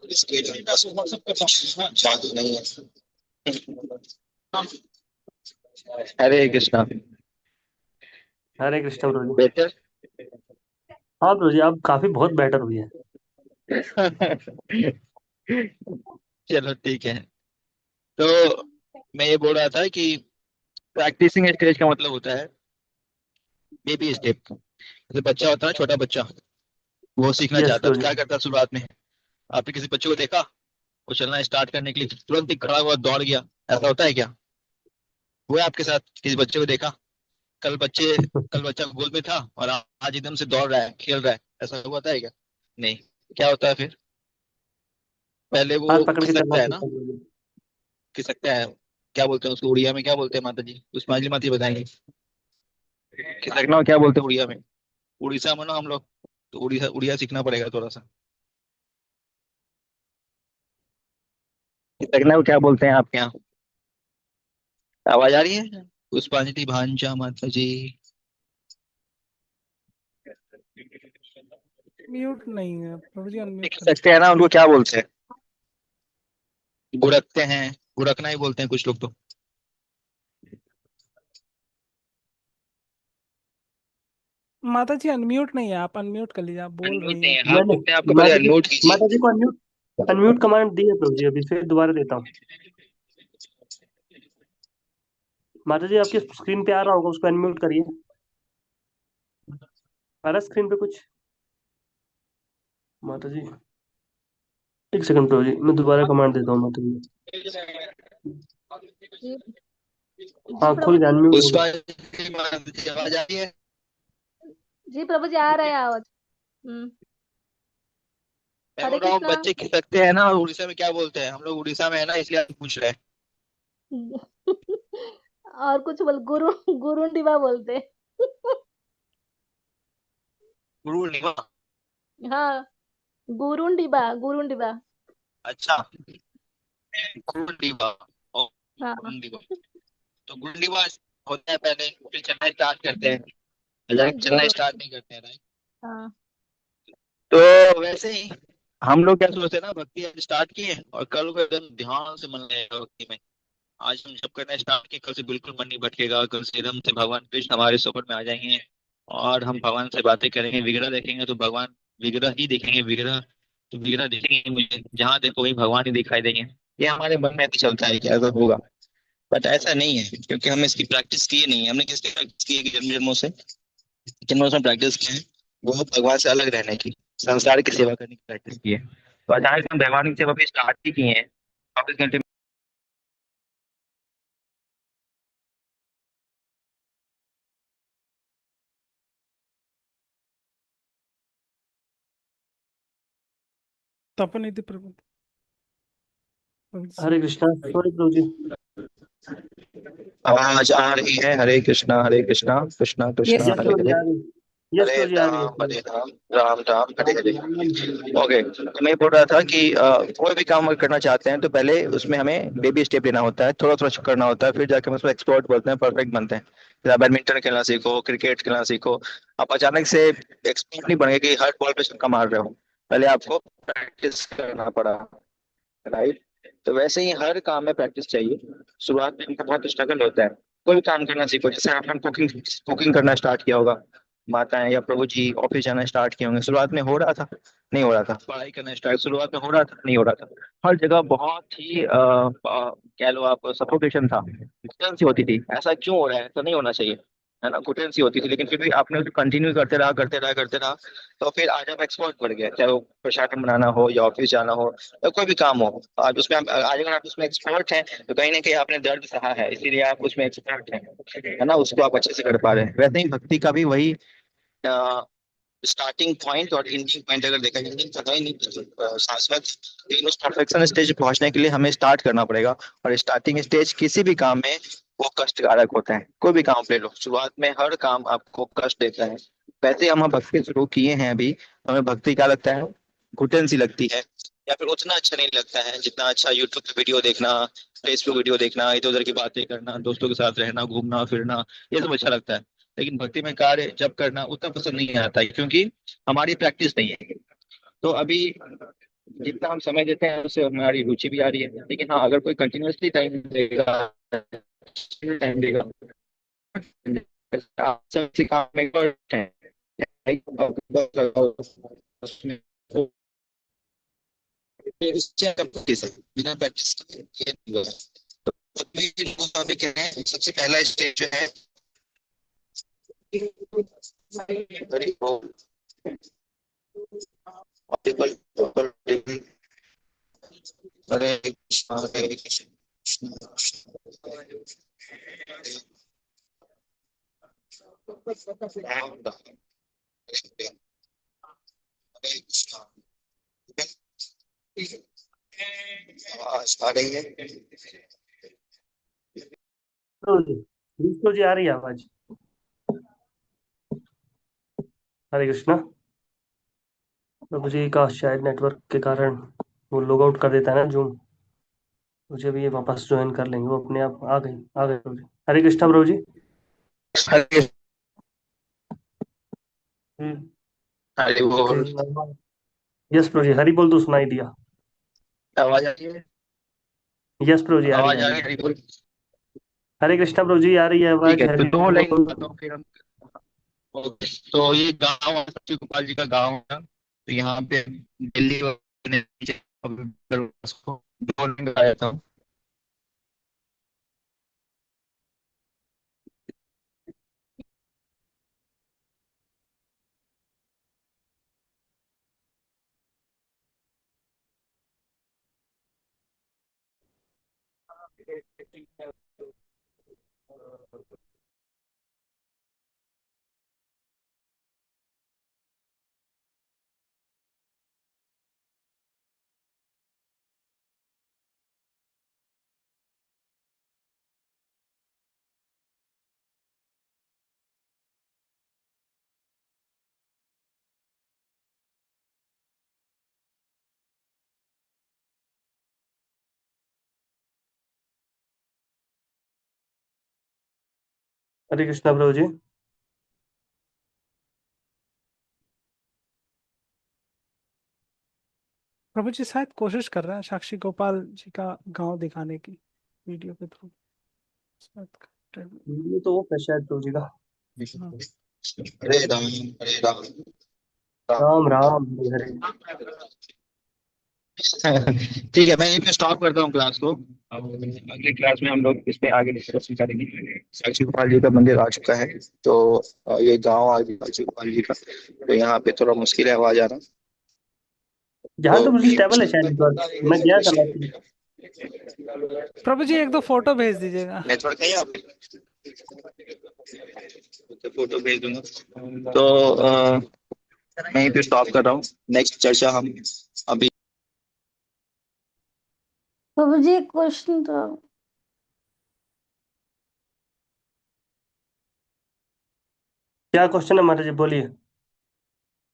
इसके जादू नहीं है। हरे कृष्णा। हरे कृष्ण प्रभु जी। बेटर? हाँ प्रभु जी, अब काफी बहुत बेटर हुई है। चलो ठीक है। तो मैं ये बोल रहा था कि प्रैक्टिसिंग स्टेज का मतलब होता है बेबी स्टेप। जैसे बच्चा होता है, छोटा बच्चा, वो सीखना चाहता है, क्या करता है शुरुआत में? आपने किसी बच्चे को देखा वो चलना स्टार्ट करने के लिए तुरंत ही खड़ा हुआ दौड़ गया, ऐसा होता है क्या? वो है आपके साथ? किसी बच्चे को देखा कल बच्चा गोद में था और आज एकदम से दौड़ रहा है, खेल रहा है, ऐसा हुआ था क्या? नहीं। क्या होता है फिर? पहले वो खिसकता है ना, खिसकता है। क्या बोलते हैं उसको उड़िया में, क्या बोलते हैं माता जी? पुष्पांजलि माता जी बताएंगे। खिसकना को क्या बोलते हैं उड़िया में? उड़ीसा में ना हम लोग, तो उड़िया उड़िया सीखना पड़ेगा थोड़ा सा। खिसकना को क्या बोलते हैं आपके यहाँ? आवाज आ रही है? पुष्पांजलि भांजा माता जी। म्यूट नहीं है प्रभु जी, अनम्यूट कर खिसकते हैं ना, उनको क्या बोलते हैं? गुड़कते हैं, गुड़कना ही बोलते हैं कुछ लोग तो। माता जी अनम्यूट नहीं है, आप अनम्यूट कर लीजिए, आप बोल अनम्यूट रही नहीं हैं। है, आप मैंने अपने आप को पहले अनम्यूट कीजिए। माता जी को अनम्यूट अनम्यूट कमांड दी है प्रभु जी, अभी फिर दोबारा देता हूँ। माता जी आपकी स्क्रीन पे आ रहा होगा, उसको अनम्यूट करिए। आ रहा है स्क्रीन पे कुछ? माता जी एक सेकंड प्रभु जी, मैं दोबारा कमांड देता हूँ माता जी। जी हाँ प्रभु खुल गया, जी। अनम्यूट हो गया। पुष्पांजलि माता जी आवाज आ रही है? जी प्रभु जी आ रहा है आवाज। मैं हरे बोल रहा हूँ कृष्णा। बच्चे खिसकते हैं ना, और उड़ीसा में क्या बोलते हैं? हम लोग उड़ीसा में है ना, इसलिए आप पूछ रहे हैं। और कुछ बोल, गुरुंडिबा बोलते हैं। गुरुनिवा। हाँ, गुरुंडिबा गुरुंडिबा। अच्छा, गुरुनिवा। ओ, हाँ गुरुनिवा। तो गुरुनिवा होता है पहले, फिर चलना स्टार्ट करते हैं। अचानक चलना गुरु। स्टार्ट नहीं करते हैं, राइट? हाँ तो वैसे ही हम लोग क्या सोचते हैं ना, भक्ति आज स्टार्ट किए और कल को एकदम ध्यान से मन लगेगा भक्ति में। आज हम जब करना स्टार्ट किए, कल से बिल्कुल मन नहीं भटकेगा, कल से एकदम से भगवान कृष्ण हमारे सफर में आ जाएंगे और हम भगवान से बातें करेंगे। विग्रह देखेंगे तो भगवान विग्रह ही देखेंगे, विग्रह तो विग्रह देखेंगे, मुझे जहां देखो वही भगवान ही दिखाई देंगे। ये हमारे मन में तो चलता है कि ऐसा होगा, बट ऐसा नहीं है, क्योंकि हम इसकी प्रैक्टिस किए नहीं है। हमने किसकी प्रैक्टिस की है कि जन्म जन्मों से, जन्मों से प्रैक्टिस की है वो भगवान से अलग रहने की, संसार की सेवा करने की प्रैक्टिस की है। तो अचानक हम भगवान की सेवा भी स्टार्ट ही किए हैं 24 घंटे। तपनिधि प्रभु। हरे कृष्णा, सॉरी प्रभु जी। आवाज आ रही है? हरे कृष्णा कृष्णा कृष्णा यस हरे प्रभु जी हरे, आ रही है। यस हरे प्रभु जी आ रही है। राम हरे राम, राम राम हरे हरे। ओके, तो मैं बोल रहा था कि कोई भी काम अगर करना चाहते हैं तो पहले उसमें हमें बेबी स्टेप लेना होता है, थोड़ा थोड़ा करना होता है, फिर जाके हम उसमें एक्सपर्ट बनते हैं, परफेक्ट बनते हैं। फिर आप बैडमिंटन खेलना सीखो, क्रिकेट खेलना सीखो। आप अचानक से एक्सपर्ट नहीं बनेंगे कि हर बॉल पे छक्का मार रहे हो, पहले आपको प्रैक्टिस करना पड़ा, राइट? तो वैसे ही हर काम में प्रैक्टिस चाहिए। शुरुआत में हमको बहुत स्ट्रगल होता है। कोई भी काम करना सीखो, जैसे आपने कुकिंग कुकिंग करना स्टार्ट किया होगा, माताएं या प्रभु जी ऑफिस जाना स्टार्ट किए होंगे, शुरुआत में हो रहा था? नहीं हो रहा था। पढ़ाई करना स्टार्ट शुरुआत में हो रहा था? नहीं हो रहा था। हर जगह बहुत ही कह लो आप सफोकेशन था, घुटन सी होती थी, ऐसा क्यों हो रहा है, ऐसा नहीं होना चाहिए, है ना? घुटन सी होती थी, लेकिन फिर भी आपने उसको कंटिन्यू करते रहा करते रहा करते रहा, तो फिर आज आप एक्सपर्ट बन गए। चाहे वो प्रसाद बनाना हो या ऑफिस जाना हो या कोई भी काम हो, आज उसमें आज अगर आप उसमें एक्सपर्ट हैं तो कहीं ना कहीं आपने दर्द सहा है, इसीलिए आप उसमें एक्सपर्ट हैं, है ना? उसको आप अच्छे से कर पा रहे हैं। वैसे ही भक्ति का भी वही स्टार्टिंग पॉइंट और एंडिंग पॉइंट अगर देखा जाए, एंडिंग पता ही नहीं शाश्वत, लेकिन उस परफेक्शन स्टेज पहुंचने के लिए हमें स्टार्ट करना पड़ेगा। और स्टार्टिंग स्टेज किसी भी काम में वो कष्टकारक होता है। कोई भी काम ले लो, शुरुआत में हर काम आपको कष्ट देता है। वैसे हम भक्ति शुरू किए हैं अभी, हमें भक्ति क्या लगता है? घुटन सी लगती है, या फिर उतना अच्छा नहीं लगता है जितना अच्छा यूट्यूब पे वीडियो देखना, फेसबुक वीडियो देखना, इधर उधर की बातें करना, दोस्तों के साथ रहना, घूमना फिरना, ये सब अच्छा लगता है। लेकिन भक्ति में कार्य जब करना उतना पसंद नहीं आता है, क्योंकि हमारी प्रैक्टिस नहीं है। तो अभी जितना हम समय देते हैं उससे हमारी रुचि भी आ रही है, लेकिन हाँ, अगर कोई कंटिन्यूअसली टाइम देगा, आप सब किसी काम में expert हैं, उसमें उससे प्रैक्टिस है, बिना प्रैक्टिस के ये नहीं होगा। तो अभी लोग अभी कह रहे हैं सबसे पहला स्टेज जो है, हरि बोल, ऑडिबल, ऑडिबल, हरे कृष्णा हरे कृष्णा कृष्णा राम राम, हरे कृष्णा। आवाज आ रही है? प्रभु जी, प्रभु जी आ रही है आवाज। हरे कृष्णा। प्रभु जी का शायद नेटवर्क के कारण वो लॉग आउट कर देता है ना जूम। मुझे भी ये वापस ज्वाइन कर लेंगे, वो अपने आप आ गए प्रभु जी। हरे कृष्णा प्रभु जी। हरे हरे ओके। बोल। यस प्रभु जी, हरि बोल तो सुनाई दिया। आवाज आ रही है? यस प्रभु जी, आ रही है आवाज आ आ रही रही है? है। हरी बोल। हरे कृष्णा प्रभु जी, आ रही है ठीक आवाज। है, तो हरि दो लाइन बोल। बताता हूँ फिर हम। ओके, तो ये गांव सच्ची गोपाल जी का गांव है। तो यहाँ पे दिल्ली ने उसको दो लाइन गाया था। हरे कृष्णा प्रभु जी। प्रभु जी शायद कोशिश कर रहे हैं साक्षी गोपाल जी का गांव दिखाने की वीडियो के थ्रू। ये तो वो है शायद प्रभु जी का। हरे राम हरे राम राम राम हरे हरे। ठीक है, मैं यहीं पे स्टॉप करता हूँ क्लास को। अब अगली क्लास में हम लोग इस पे आगे डिस्कशन करेंगे। साक्षी गोपाल जी का मंदिर आ चुका है। तो ये गांव आ गया साक्षी गोपाल जी का। तो यहाँ पे थोड़ा मुश्किल है आवाज आना। यहाँ तो तो मुझे स्टेबल है शायद नेटवर्क। मैं गया था लास्ट टाइम। प्रभु जी एक दो फोटो भेज दीजिएगा। नेटवर्क है यहाँ पे? तो फोटो भेज दूंगा। तो मैं यहीं पे स्टॉप कर रहा हूँ। नेक्स्ट चर्चा हम अभी। प्रभु जी एक क्वेश्चन था। क्या क्वेश्चन है माता जी, बोलिए।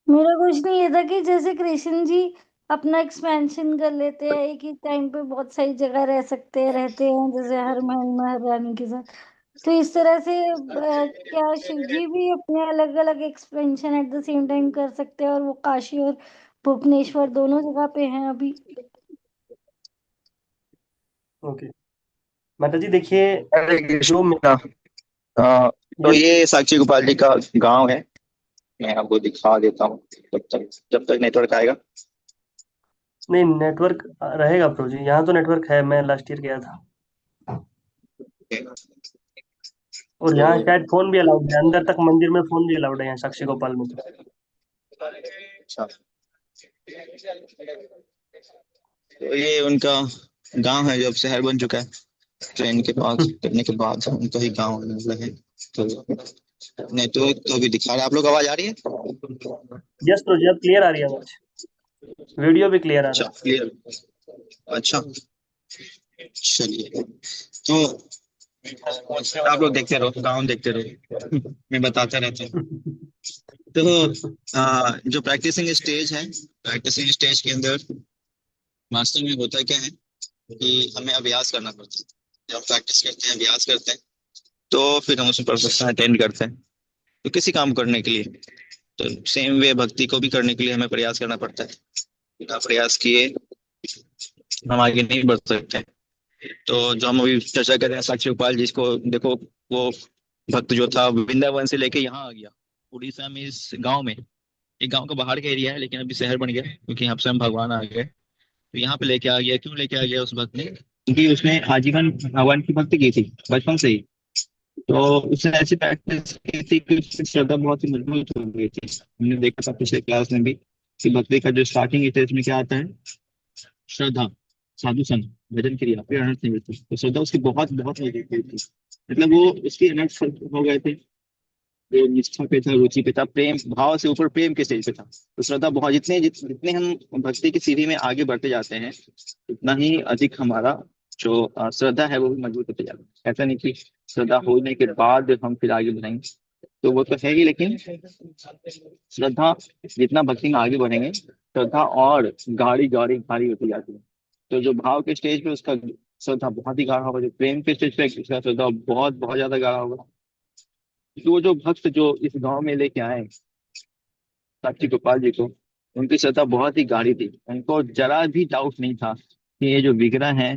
मेरा क्वेश्चन ये था कि जैसे कृष्ण जी अपना एक्सपेंशन कर लेते हैं, एक ही टाइम पे बहुत सारी जगह रह सकते हैं, रहते हैं जैसे हर महल में हर रानी के साथ, तो इस तरह से क्या शिव जी भी अपने अलग अलग expansion at the same time कर सकते हैं, और वो काशी और भुवनेश्वर दोनों जगह पे हैं अभी? ओके माता जी देखिए, हरे जो कृष्णा। तो ये ये साक्षी गोपाल जी का गांव है। मैं आपको दिखा देता हूँ जब तक नेटवर्क आएगा। नहीं, नेटवर्क रहेगा प्रभु जी, यहाँ तो नेटवर्क है, मैं लास्ट ईयर गया था। और यहाँ तो शायद फोन भी अलाउड है, अंदर तक मंदिर में फोन भी अलाउड है यहाँ साक्षी गोपाल में तो। अच्छा, तो ये उनका गांव है जो अब शहर बन चुका है। ट्रेन के पास करने के बाद उनका ही गांव है। तो नेटवर्क तो अभी दिखा रहा है। आप लोग आवाज आ रही है? यस प्रभु जी, अब क्लियर आ रही है आवाज, वीडियो भी क्लियर आ अच्छा, रहा है। क्लियर। अच्छा, चलिए। तो आप लोग देखते रहो, गाँव देखते रहो। मैं बताता रहता हूँ। तो जो प्रैक्टिसिंग स्टेज है, प्रैक्टिसिंग स्टेज के अंदर वास्तव में होता क्या है कि हमें अभ्यास करना पड़ता है। जब प्रैक्टिस करते हैं, अभ्यास करते हैं, तो फिर हम उसमें परफेक्शन अटेंड करते हैं। तो किसी काम करने के लिए, तो सेम वे भक्ति को भी करने के लिए हमें प्रयास करना पड़ता है। बिना प्रयास किए हम आगे नहीं बढ़ सकते। तो जो हम अभी चर्चा कर रहे हैं साक्षी गोपाल जी को देखो, वो भक्त जो था वृंदावन से लेके यहाँ आ गया उड़ीसा में, इस गांव में। एक गांव का बाहर का एरिया है लेकिन अभी शहर बन गया क्योंकि यहाँ पे हम भगवान आ गए। तो यहाँ पे लेके आ गया। क्यों लेके आ गया उस भक्त ने? क्योंकि उसने आजीवन भगवान की भक्ति की थी बचपन से ही। तो उसने ऐसी प्रैक्टिस की थी कि उसकी श्रद्धा बहुत ही मजबूत हो गई थी। हमने देखा था पिछले क्लास में भी कि भक्ति का जो स्टार्टिंग स्टेज में क्या आता है, श्रद्धा, साधु संत, भजन क्रिया, फिर अनर्थ निवृत्ति। तो श्रद्धा उसकी बहुत बहुत मजबूत हुई थी। मतलब वो उसकी अनर्थ हो गए थे। वो निष्ठा पे था, रुचि पे था, प्रेम भाव से ऊपर प्रेम के स्टेज पे था। तो श्रद्धा बहुत, जितने हम भक्ति की सीढ़ी में आगे बढ़ते जाते हैं उतना ही अधिक हमारा जो श्रद्धा है वो भी मजबूत होते जाता है। ऐसा नहीं कि श्रद्धा होने के बाद हम फिर आगे बढ़ेंगे। तो वो तो है ही, लेकिन श्रद्धा, जितना भक्ति में आगे बढ़ेंगे श्रद्धा और गाढ़ी गाढ़ी गाढ़ी होती जाती है। तो जो भाव के स्टेज पे उसका श्रद्धा बहुत ही गाढ़ा होगा, जो प्रेम के स्टेज पे उसका श्रद्धा बहुत बहुत ज्यादा गाढ़ा होगा। तो वो जो भक्त जो इस गांव में लेके आए साक्षी गोपाल जी को, उनकी श्रद्धा बहुत ही गाढ़ी थी। उनको जरा भी डाउट नहीं था कि ये जो विग्रह है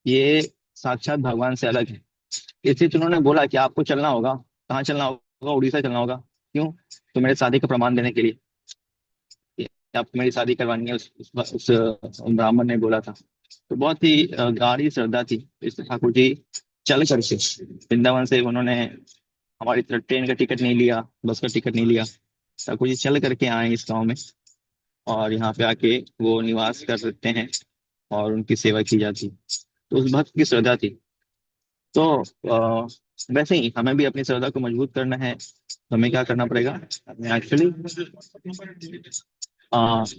ये साक्षात भगवान से अलग है। इसलिए तो उन्होंने बोला कि आपको चलना होगा। कहाँ चलना होगा? उड़ीसा चलना होगा। क्यों? तो मेरे शादी का प्रमाण देने के लिए कि आपको मेरी शादी करवानी है, उस ब्राह्मण ने बोला था। तो बहुत ही गाढ़ी श्रद्धा थी। इस ठाकुर जी चल करके वृंदावन से, उन्होंने हमारी तरह ट्रेन का टिकट नहीं लिया, बस का टिकट नहीं लिया। ठाकुर जी चल करके आए इस गाँव में, और यहाँ पे आके वो निवास कर सकते हैं और उनकी सेवा की जाती। तो उस भक्त की श्रद्धा थी। तो वैसे ही हमें भी अपनी श्रद्धा को मजबूत करना है। तो हमें क्या करना पड़ेगा? हमें एक्चुअली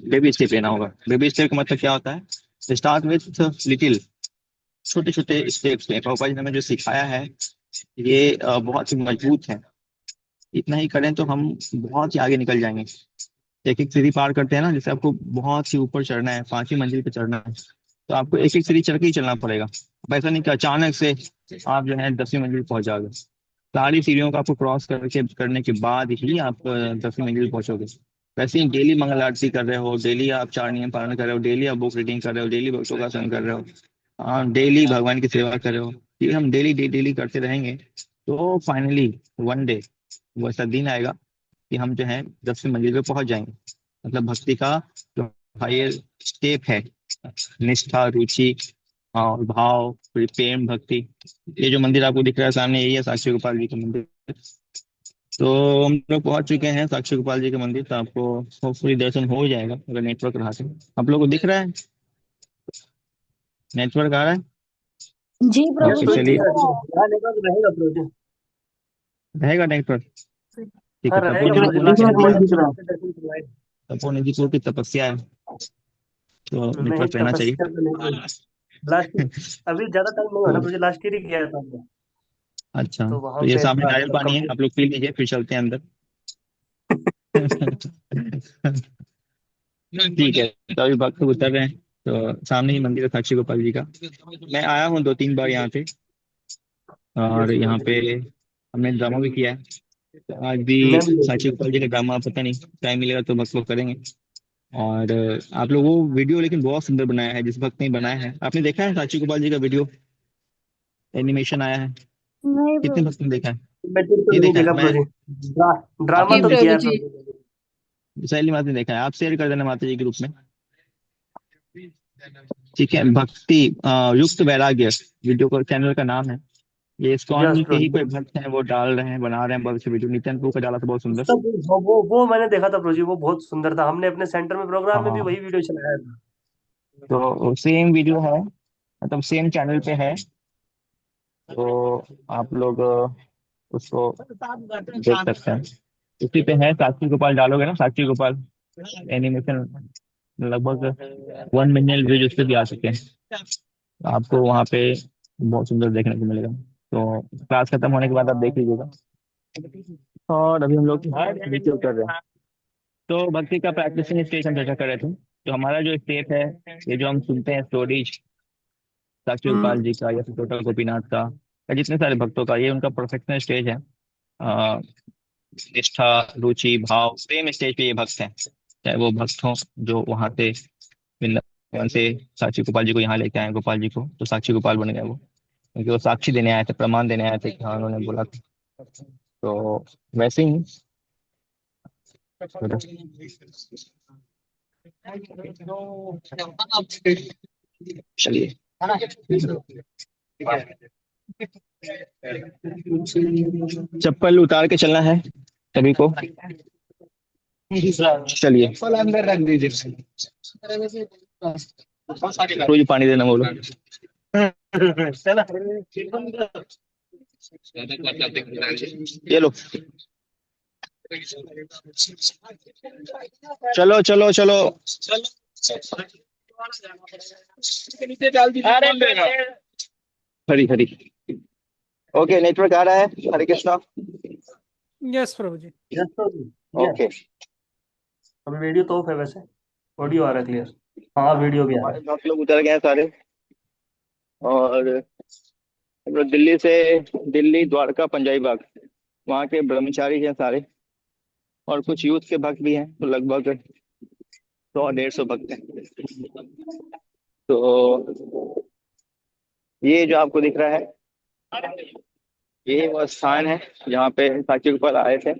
बेबी स्टेप लेना होगा। बेबी स्टेप का मतलब क्या होता है? स्टार्ट विथ लिटिल, छोटे छोटे स्टेप्स में। प्रभुपाद जी ने हमें जो सिखाया है ये बहुत ही मजबूत है। इतना ही करें तो हम बहुत ही आगे निकल जाएंगे। एक एक सीढ़ी पार करते हैं ना, जैसे आपको बहुत ही ऊपर चढ़ना है, 5वीं मंजिल पे चढ़ना है, तो आपको एक एक सीढ़ी चढ़ के ही चलना पड़ेगा। अब ऐसा नहीं कि अचानक से आप जो है 10वीं मंजिल पहुंच जाओगे। सारी सीढ़ियों को आपको क्रॉस करके करने के बाद ही आप 10वीं मंजिल पहुंचोगे। वैसे ही डेली मंगल आरती कर रहे हो, डेली आप 4 नियम पालन कर रहे हो, डेली आप बुक रीडिंग कर रहे हो, डेली भक्तों का संग कर रहे हो, डेली भगवान की सेवा कर रहे हो, ये हम डेली डेली करते रहेंगे तो फाइनली वन डे वो ऐसा दिन आएगा कि हम जो है 10वीं मंजिल पे पहुंच जाएंगे। मतलब भक्ति का जो हायर स्टेप है, निष्ठा, रुचि और भाव, फिर प्रेम, भक्ति, ये जो मंदिर आपको दिख रहा है सामने, यही है साक्षी गोपाल जी का मंदिर। तो हम लोग पहुंच चुके हैं साक्षी गोपाल जी के मंदिर। तो आपको होपफुली दर्शन हो जाएगा अगर नेटवर्क रहा तो। आप लोगों को दिख रहा है? नेटवर्क आ रहा है? जी प्रभु ओके जी चलिए, हाँ, नेटवर्क रहेगा प्रभु जी। रहेगा नेटवर्क। ठीक हाँ है। रहेगा प्रभु जी, लास्ट तपोनिधि पुर की तपस्या है तो नहीं नेटवर्क रहना चाहिए। तपस्या तो नहीं, लास्ट अभी ज्यादा टाइम नहीं हुआ ना तो प्रभु जी, लास्ट ईयर ही किया था हमने। अच्छा, तो तो वहां ये पे सामने था नारियल मतलब पानी है, आप लोग पी लीजिए फिर चलते हैं अंदर। ठीक है, तो अभी भक्त उतर रहे हैं। तो सामने ही मंदिर है साक्षी गोपाल जी का। मैं आया हूँ 2-3 बार यहाँ पे, और यस यहाँ प्रभु पे जी। हमने ड्रामा भी किया है। तो आज भी मैं भी साक्षी गोपाल जी का ड्रामा, पता नहीं टाइम मिलेगा तो भक्त लोग करेंगे। और आप लोग वो वीडियो लेकिन बहुत सुंदर बनाया है जिस भक्त ने बनाया है। आपने देखा है साक्षी गोपाल जी का वीडियो एनिमेशन आया है? नहीं कितने प्रभु। भक्त ने देखा है? मैं बिल्कुल ये नहीं देखा है? देखा प्रभु मैं जी। ड्रामा जी आपने तो किया प्रभु है जी। प्रभु जी। सैली माता ने देखा है? आप शेयर कर देना माता जी के ग्रुप में। ठीक है, भक्ति युक्त वैराग्य वीडियो को चैनल का नाम है। ये यस इस्कॉन के प्रभु ही कोई जी। भक्त हैं, वो डाल रहे हैं, बना रहे हैं बहुत से वीडियो। नित्यानंद प्रभु का डाला था बहुत सुंदर। तब वो मैंने देखा था प्रभु जी, वो बहुत सुंदर था। हमने अपने सेंटर में प्रोग्राम में भी हाँ, वही वीडियो चलाया था। तो सेम वीडियो है, मतलब सेम चैनल पे है। तो आप लोग उसको देख सकते हैं। उसी पे है, साक्षी गोपाल डालोगे ना, साक्षी गोपाल एनिमेशन, लगभग 1 मिलियन व्यूज उस पर भी आ चुके हैं। आपको वहाँ पे बहुत सुंदर देखने को मिलेगा। तो क्लास खत्म होने के बाद आप देख लीजिएगा। और अभी हम लोग नीचे उतर रहे हैं। तो भक्ति का प्रैक्टिसिंग स्टेज हम चर्चा कर रहे थे। तो हमारा जो स्टेप है, ये जो हम सुनते हैं स्टोरीज साक्षी गोपाल जी का या फिर टोटल गोपीनाथ का या जितने सारे भक्तों का, ये उनका परफेक्शनल स्टेज है। अ, निष्ठा, रुचि, भाव, प्रेम स्टेज पे ये भक्त हैं। चाहे वो भक्त हों जो वहां से वृंदावन से साक्षी गोपाल जी को यहाँ लेके आए गोपाल जी को, तो साक्षी गोपाल बन गए वो, क्योंकि वो साक्षी देने आए थे, प्रमाण देने आए थे कि हाँ उन्होंने बोला था। तो वैसे ही चलिए, चप्पल उतार के चलना है सभी को। चलिए, अंदर रख दीजिए। रोज पानी देना बोलो। ये लो, चलो चलो चलो। हरी हरी। ओके, नेटवर्क आ रहा है। हरे कृष्णा। यस प्रभु जी। यस प्रभु जी। Yes। ओके। अभी वीडियो तो ऑफ है वैसे, ऑडियो आ रहा है क्लियर। हाँ वीडियो भी आ रहा हमारे है। भक्त लोग उतर गए हैं सारे, और हम लोग दिल्ली से, दिल्ली द्वारका पंजाबी बाग, वहाँ के ब्रह्मचारी हैं सारे, और कुछ यूथ के भक्त भी हैं, तो लगभग 100-150 भक्त हैं। तो ये जो आपको दिख रहा है, ये वो स्थान है जहाँ पे साक्षी गोपाल आए थे,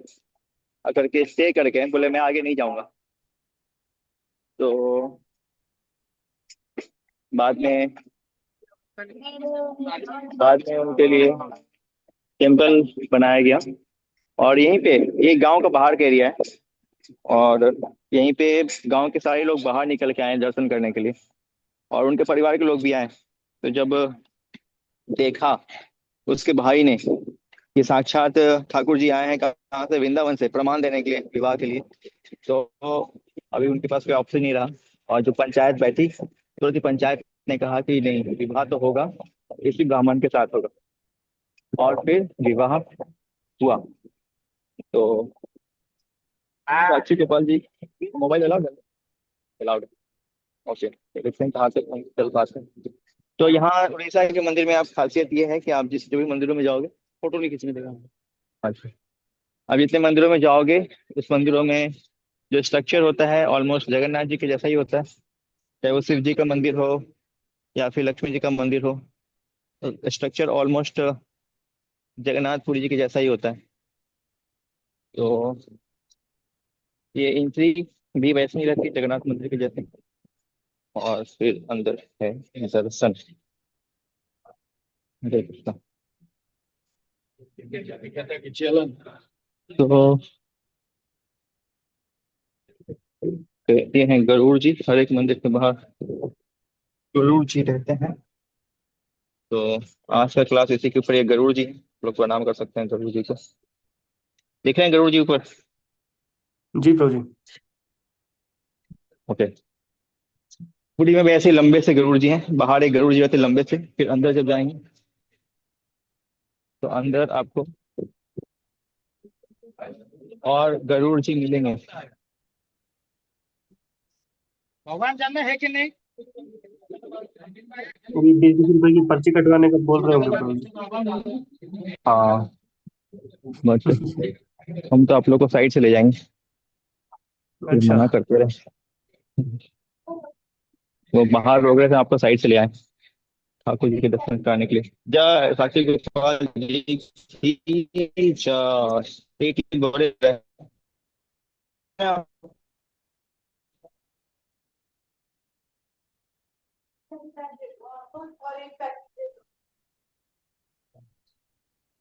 अगर के स्टे करके बोले मैं आगे नहीं जाऊंगा। तो बाद में उनके लिए टेम्पल बनाया गया, और यहीं पे, ये गांव का बाहर का एरिया है, और यहीं पे गांव के सारे लोग बाहर निकल के आए दर्शन करने के लिए, और उनके परिवार के लोग भी आए। तो जब देखा उसके भाई ने कि साक्षात ठाकुर जी आए हैं, कहाँ से, वृंदावन से, प्रमाण देने के लिए, विवाह के लिए, तो अभी उनके पास कोई ऑप्शन नहीं रहा, और जो पंचायत बैठी, तुरंत ही पंचायत ने कहा कि नहीं, विवाह तो होगा, इसी ब्राह्मण के साथ होगा, और फिर विवाह हुआ। तो साक्षी गोपाल जी, मोबाइल अलाउड है? अलाउड। ओके, देखते हैं कहाँ से चल पाते हैं। तो यहाँ उड़ीसा के मंदिर में आप, खासियत ये है कि आप जिस जो भी मंदिरों में जाओगे, फोटो नहीं खींचने देगा। अच्छा, अब जितने मंदिरों में जाओगे, उस मंदिरों में जो स्ट्रक्चर होता है ऑलमोस्ट जगन्नाथ जी के जैसा ही होता है, चाहे वो शिव जी का मंदिर हो या फिर लक्ष्मी जी का मंदिर हो, तो स्ट्रक्चर ऑलमोस्ट जगन्नाथपुरी जी के जैसा ही होता है। तो ये एंट्री भी वैसे ही रहती है जगन्नाथ मंदिर के जैसे, और फिर अंदर है दर्शन। देख सकता हूँ। तो ये हैं गरुड़ जी, हर एक मंदिर के बाहर गरुड़ जी रहते हैं। तो आज का क्लास इसी के ऊपर, ये गरुड़ जी हैं, लोग प्रणाम कर सकते हैं गरुड़ जी को। दिख रहे हैं गरुड़ जी ऊपर? जी प्रभु जी। ओके। पूरी में वैसे लंबे से गरुड़ जी हैं, बाहर एक गरुड़ जी रहते हैं लंबे से, फिर अंदर जब जाएंगे तो अंदर आपको और गरुड़ जी मिलेंगे। भगवान जाने है कि नहीं? ये 20 रुपए की पर्ची कटवाने का बोल रहे होंगे प्रभु जी। हाँ, बट हम तो आप लोग को साइड से ले जाएंगे, फिर अच्छा। मना करते रहे। वो बाहर रोक रहे थे, आपको साइड से ले आए ठाकुर जी के दर्शन कराने के लिए। जय साक्षी गोपाल जी की जय। पेटी बड़े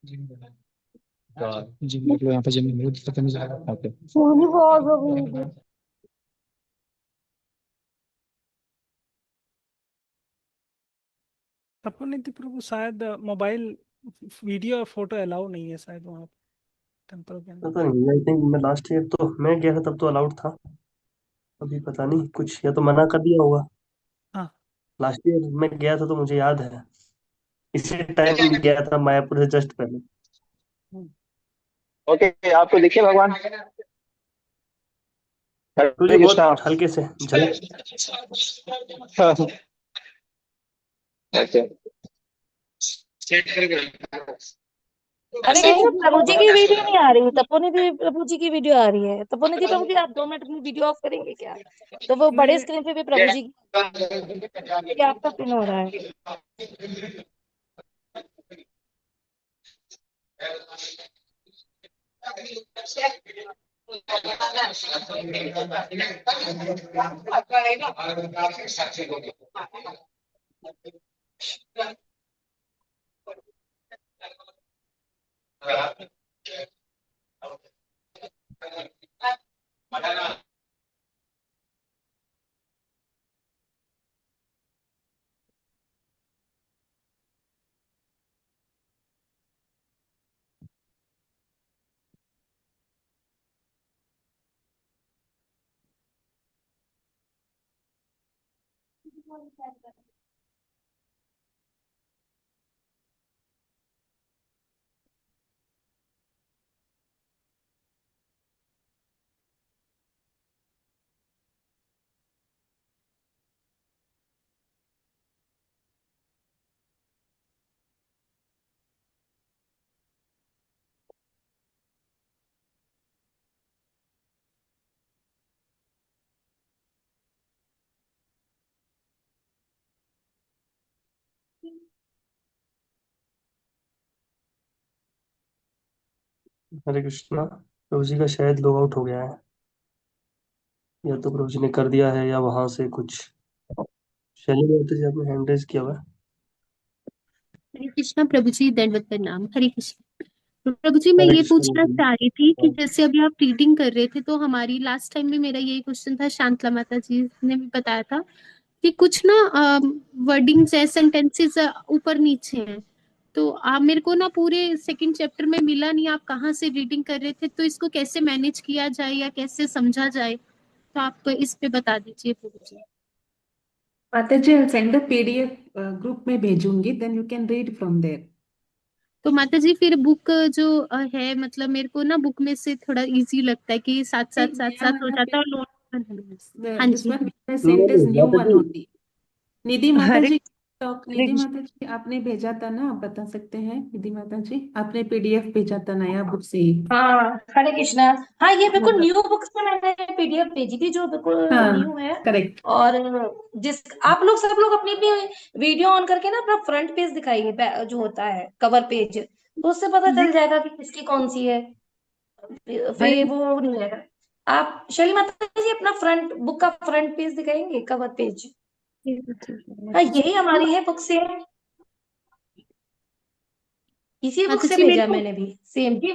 जी, मतलब यहाँ पे जमीन में पता नहीं जा रहा। ओके। पूरी बहुत हो गई थी। तपोनिधि प्रभु शायद मोबाइल वीडियो और फोटो अलाउ नहीं है शायद वहाँ टेम्पल के अंदर। पता नहीं, आई थिंक मैं लास्ट ईयर तो मैं गया था तब तो अलाउड था, अभी पता नहीं, कुछ या तो मना कर दिया होगा। हाँ। लास्ट ईयर मैं गया था तो मुझे याद है, इसी टाइम गया था मायापुर से जस्ट पहले। ओके, आपको देखिए भगवान, तो जी हरे बहुत कृष्णा। हल्के से झलक। ओके। हरे कृष्ण प्रभु जी की वीडियो नहीं आ रही, तपोनिधि प्रभु जी की वीडियो आ रही है। तपोनिधि प्रभु जी, आप 2 मिनट में वीडियो ऑफ करेंगे क्या? तो वो बड़े नहीं, स्क्रीन पे भी प्रभु जी की, ये आपका पिन हो रहा है। हरे कृष्णा। प्रभु जी का शायद लॉग आउट हो गया है, या तो प्रभु जी ने कर दिया है या वहां से कुछ। शैली माता जी आपने हैंड रेज किया हुआ है। हरे कृष्णा प्रभु जी, दंडवत प्रणाम। हरे कृष्णा प्रभु जी, मैं हरे ये कृष्णा पूछना माता चाह रही थी कि जी। जैसे अभी आप रीडिंग कर रहे थे तो हमारी लास्ट टाइम में मेरा यही क्वेश्चन था, शांतला माता जी ने भी बताया था कि कुछ ना वर्डिंग्स है, सेंटेंसेस ऊपर नीचे हैं। तो आप मेरे को ना पूरे सेकंड चैप्टर में मिला नहीं, आप कहाँ से रीडिंग कर रहे थे, तो इसको कैसे मैनेज किया जाए या कैसे समझा जाए, तो आप इस पे बता दीजिए प्रभु जी। माता जी, I'll send the PDF group में भेजूंगी, then you can read from there. तो माता जी फिर बुक जो है, मतलब मेरे को ना बुक में से थोड़ा इजी लगता है कि साथ साथ साथ साथ हो जाता है और नोट। हाँ This ji. one I sent नहीं is new माता one जी, only. निधि माता हरे जी हरे निधि कृष्ण। माता जी आपने भेजा था ना, आप बता सकते हैं? निधि माता जी आपने PDF भेजा था नया बुक से ही। हाँ, हरे कृष्णा। हाँ, ये बिल्कुल हाँ न्यू बुक्स में मैंने पीडीएफ भेजी थी, जो बिल्कुल न्यू है। करेक्ट। और जिस आप लोग सब लोग अपनी अपनी वीडियो ऑन करके ना अपना फ्रंट पेज दिखाइए, जो होता है कवर पेज, तो उससे पता चल जाएगा कि किसकी कौन सी है। फिर वो नहीं रहेगा। आप शैली माता जी अपना फ्रंट बुक का फ्रंट पेज दिखाएंगे, कवर पेज। हाँ, यही हमारी है बुक से, इसी बुक माता से जी मेरे भेजा को मैंने भी, सेम जी।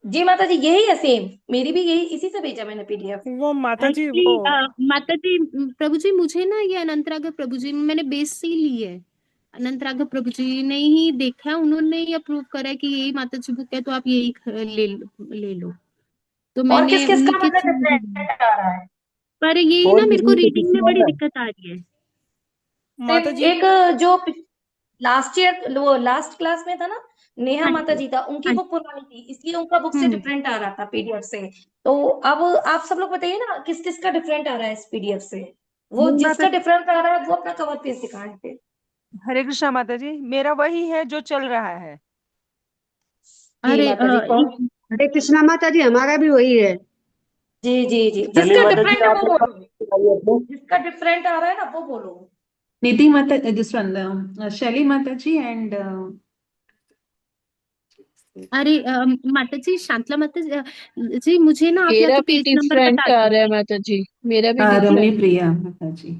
जी माता जी, यही है सेम, मेरी भी यही, इसी से भेजा मैंने पीडीएफ। वो माता जी एक्चुअली वो माता जी प्रभु जी, मुझे ना ये अनंतराग प्रभु जी मैंने बेस से ही ली है। अनंतराग प्रभु जी ने ही देखा, उन्होंने ही अप्रूव करा कि यही माता जी बुक है, तो आप यही ले लो। तो और मैंने किस किस उन्हीं का के मतलब थ्रू ली है। डिफरेंट आ रहा है? पर यही और ना मेरे को किसी को रीडिंग किसी में बड़ी आता है। दिक्कत आ रही है। माता जी एक जो लास्ट ईयर, वो लास्ट क्लास में था ना, नेहा हाँ माता जी। जी था, उनकी हाँ बुक पुरानी थी, इसलिए उनका बुक से हम्म डिफरेंट आ रहा था पीडीएफ से। तो अब आप सब लोग बताइए ना, किस किस का डिफरेंट आ रहा है इस पीडीएफ से। वो नहीं माता जिसका डिफरेंट आ रहा है वो अपना कवर पेज दिखाएं फिर। हरे कृष्णा माता जी, मेरा वही है जो चल रहा है। जी अरे माता जी, कौन? हरे कृष्णा माता जी, हमारा भी वही है। जी जी जी, शैली जिसका माता जी डिफरेंट है आप वो एक बार बोलो, बताइए अपने। जिसका डिफरेंट आ रहा है ना वो बोलो। निधि माता, दिस वन शैली माता जी एंड अरे माता जी, शांतला माता जी, मुझे ना आप या मेरा तो भी पेज नंबर डिफरेंट बता आ रहा है दीजिए। माता जी, मेरा भी रमणी डिफरेंट। प्रिया माता जी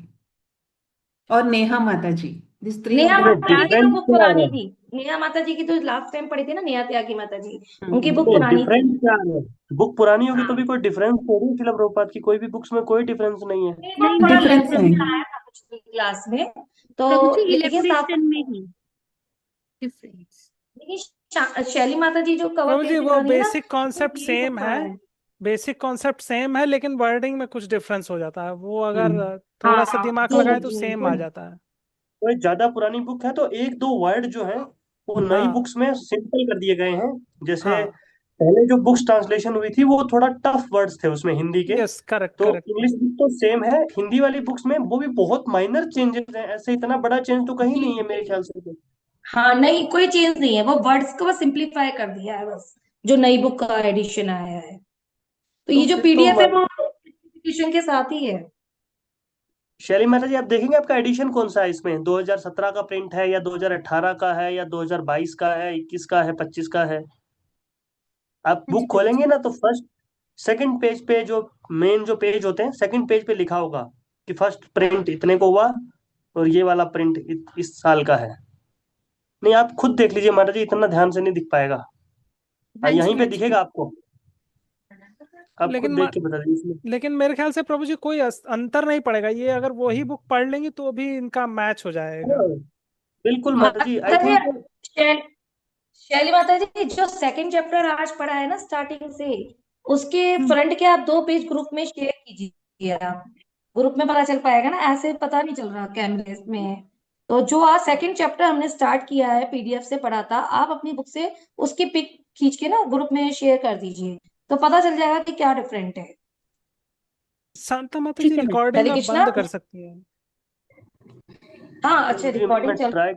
और नेहा माता जी, दिस थ्री नेहा ऑफ अरे माता जी देम। की तो डिफरेंट बुक क्या आ रहा पुरानी है? थी। नेहा माता जी की तो लास्ट टाइम पढ़ी थी ना, नेहा त्यागी माता जी, उनकी बुक नहीं पुरानी थी। डिफरेंट क्या आ रहा है? बुक पुरानी होगी तो हाँ, भी कोई डिफरेंस थोड़ी, शिला प्रभुपाद की कोई भी बुक्स में कोई डिफरेंस नहीं है। नहीं वो नहीं थोड़ा नहीं डिफरेंस मैंने प्रभु है। जी, पढ़ाया था पिछली क्लास में, तो प्रभु जी लेकिन साफ, इलेस्ट्रेशन में ही डिफरेंस। लेकिन शैली माता जी जो कवर प्रभु जी पेज वो दिखा रही है ना, बेसिक वो कॉन्सेप्ट यही बुक सेम का है, है। बेसिक कॉन्सेप्ट सेम है, लेकिन वर्डिंग में कुछ डिफरेंस हो जाता है। वो अगर हम्म थोड़ा सा हाँ दिमाग जी लगाए तो जी सेम वो, आ जाता है। कोई ज्यादा पुरानी बुक है तो एक दो वर्ड जो है वो नई हाँ बुक्स में सिंपल कर दिए गए हैं। जैसे हाँ, पहले जो बुक्स ट्रांसलेशन हुई थी वो थोड़ा टफ वर्ड्स थे उसमें हिंदी के। यस, करेक्ट तो करेक्ट। इंग्लिश बुक तो सेम है, हिंदी वाली बुक्स में वो भी बहुत माइनर चेंजेस हैं, ऐसे इतना बड़ा चेंज तो कहीं जी नहीं है मेरे जी। ख्याल से तो। हाँ, नहीं कोई चेंज नहीं है, वो वर्ड्स को बस सिंप्लीफाई कर दिया है बस, जो नई बुक का एडिशन आया है। तो तो ये जो फिर तो पीडीएफ है वो एडिशन के साथ ही है। शैली माता जी आप देखेंगे आपका एडिशन कौन सा है इसमें, 2017 का प्रिंट है या 2018 का है या 2022 का है, 21 का है, 25 का है? आप हाँ जी बुक प्रभु जी। खोलेंगे ना तो फर्स्ट सेकंड पेज पे जो मेन जो पेज होते हैं, सेकंड पेज पे लिखा होगा कि फर्स्ट प्रिंट इतने को हुआ और ये वाला प्रिंट इस साल का है। नहीं आप खुद देख लीजिए माता जी, इतना ध्यान से नहीं दिख पाएगा। हाँ जी। यहीं पे हाँ जी। दिखेगा आपको, आप खुद लेकिन देख के बता दीजिए इसमें। लेकिन मेरे ख्याल से प्रभु जी कोई अंतर नहीं पड़ेगा, ये अगर वही बुक पढ़ लेंगी तो भी इनका मैच हो जाएगा। हाँ, बिल्कुल माता जी आई माता जी, थिंक। शैली माता जी जो सेकंड चैप्टर आज पढ़ा है ना स्टार्टिंग से, उसके हम्म, फ्रंट के आप 2 पेज ग्रुप में शेयर कीजिए। आप ग्रुप में पता चल पाएगा ना, ऐसे पता नहीं चल रहा कैमरे में। तो जो आज सेकंड चैप्टर हमने स्टार्ट किया है पीडीएफ से पढ़ा था, आप अपनी बुक से उसकी पिक खींच के ना ग्रुप में शेयर कर दीजिए, तो पता चल जाएगा कि क्या डिफरेंट है। शांता माता जी ठीक है। रिकॉर्डिंग हरे आप कृष्णा। बंद कर सकती हैं। हाँ अच्छा, जी मैं रिकॉर्डिंग चल ट्राई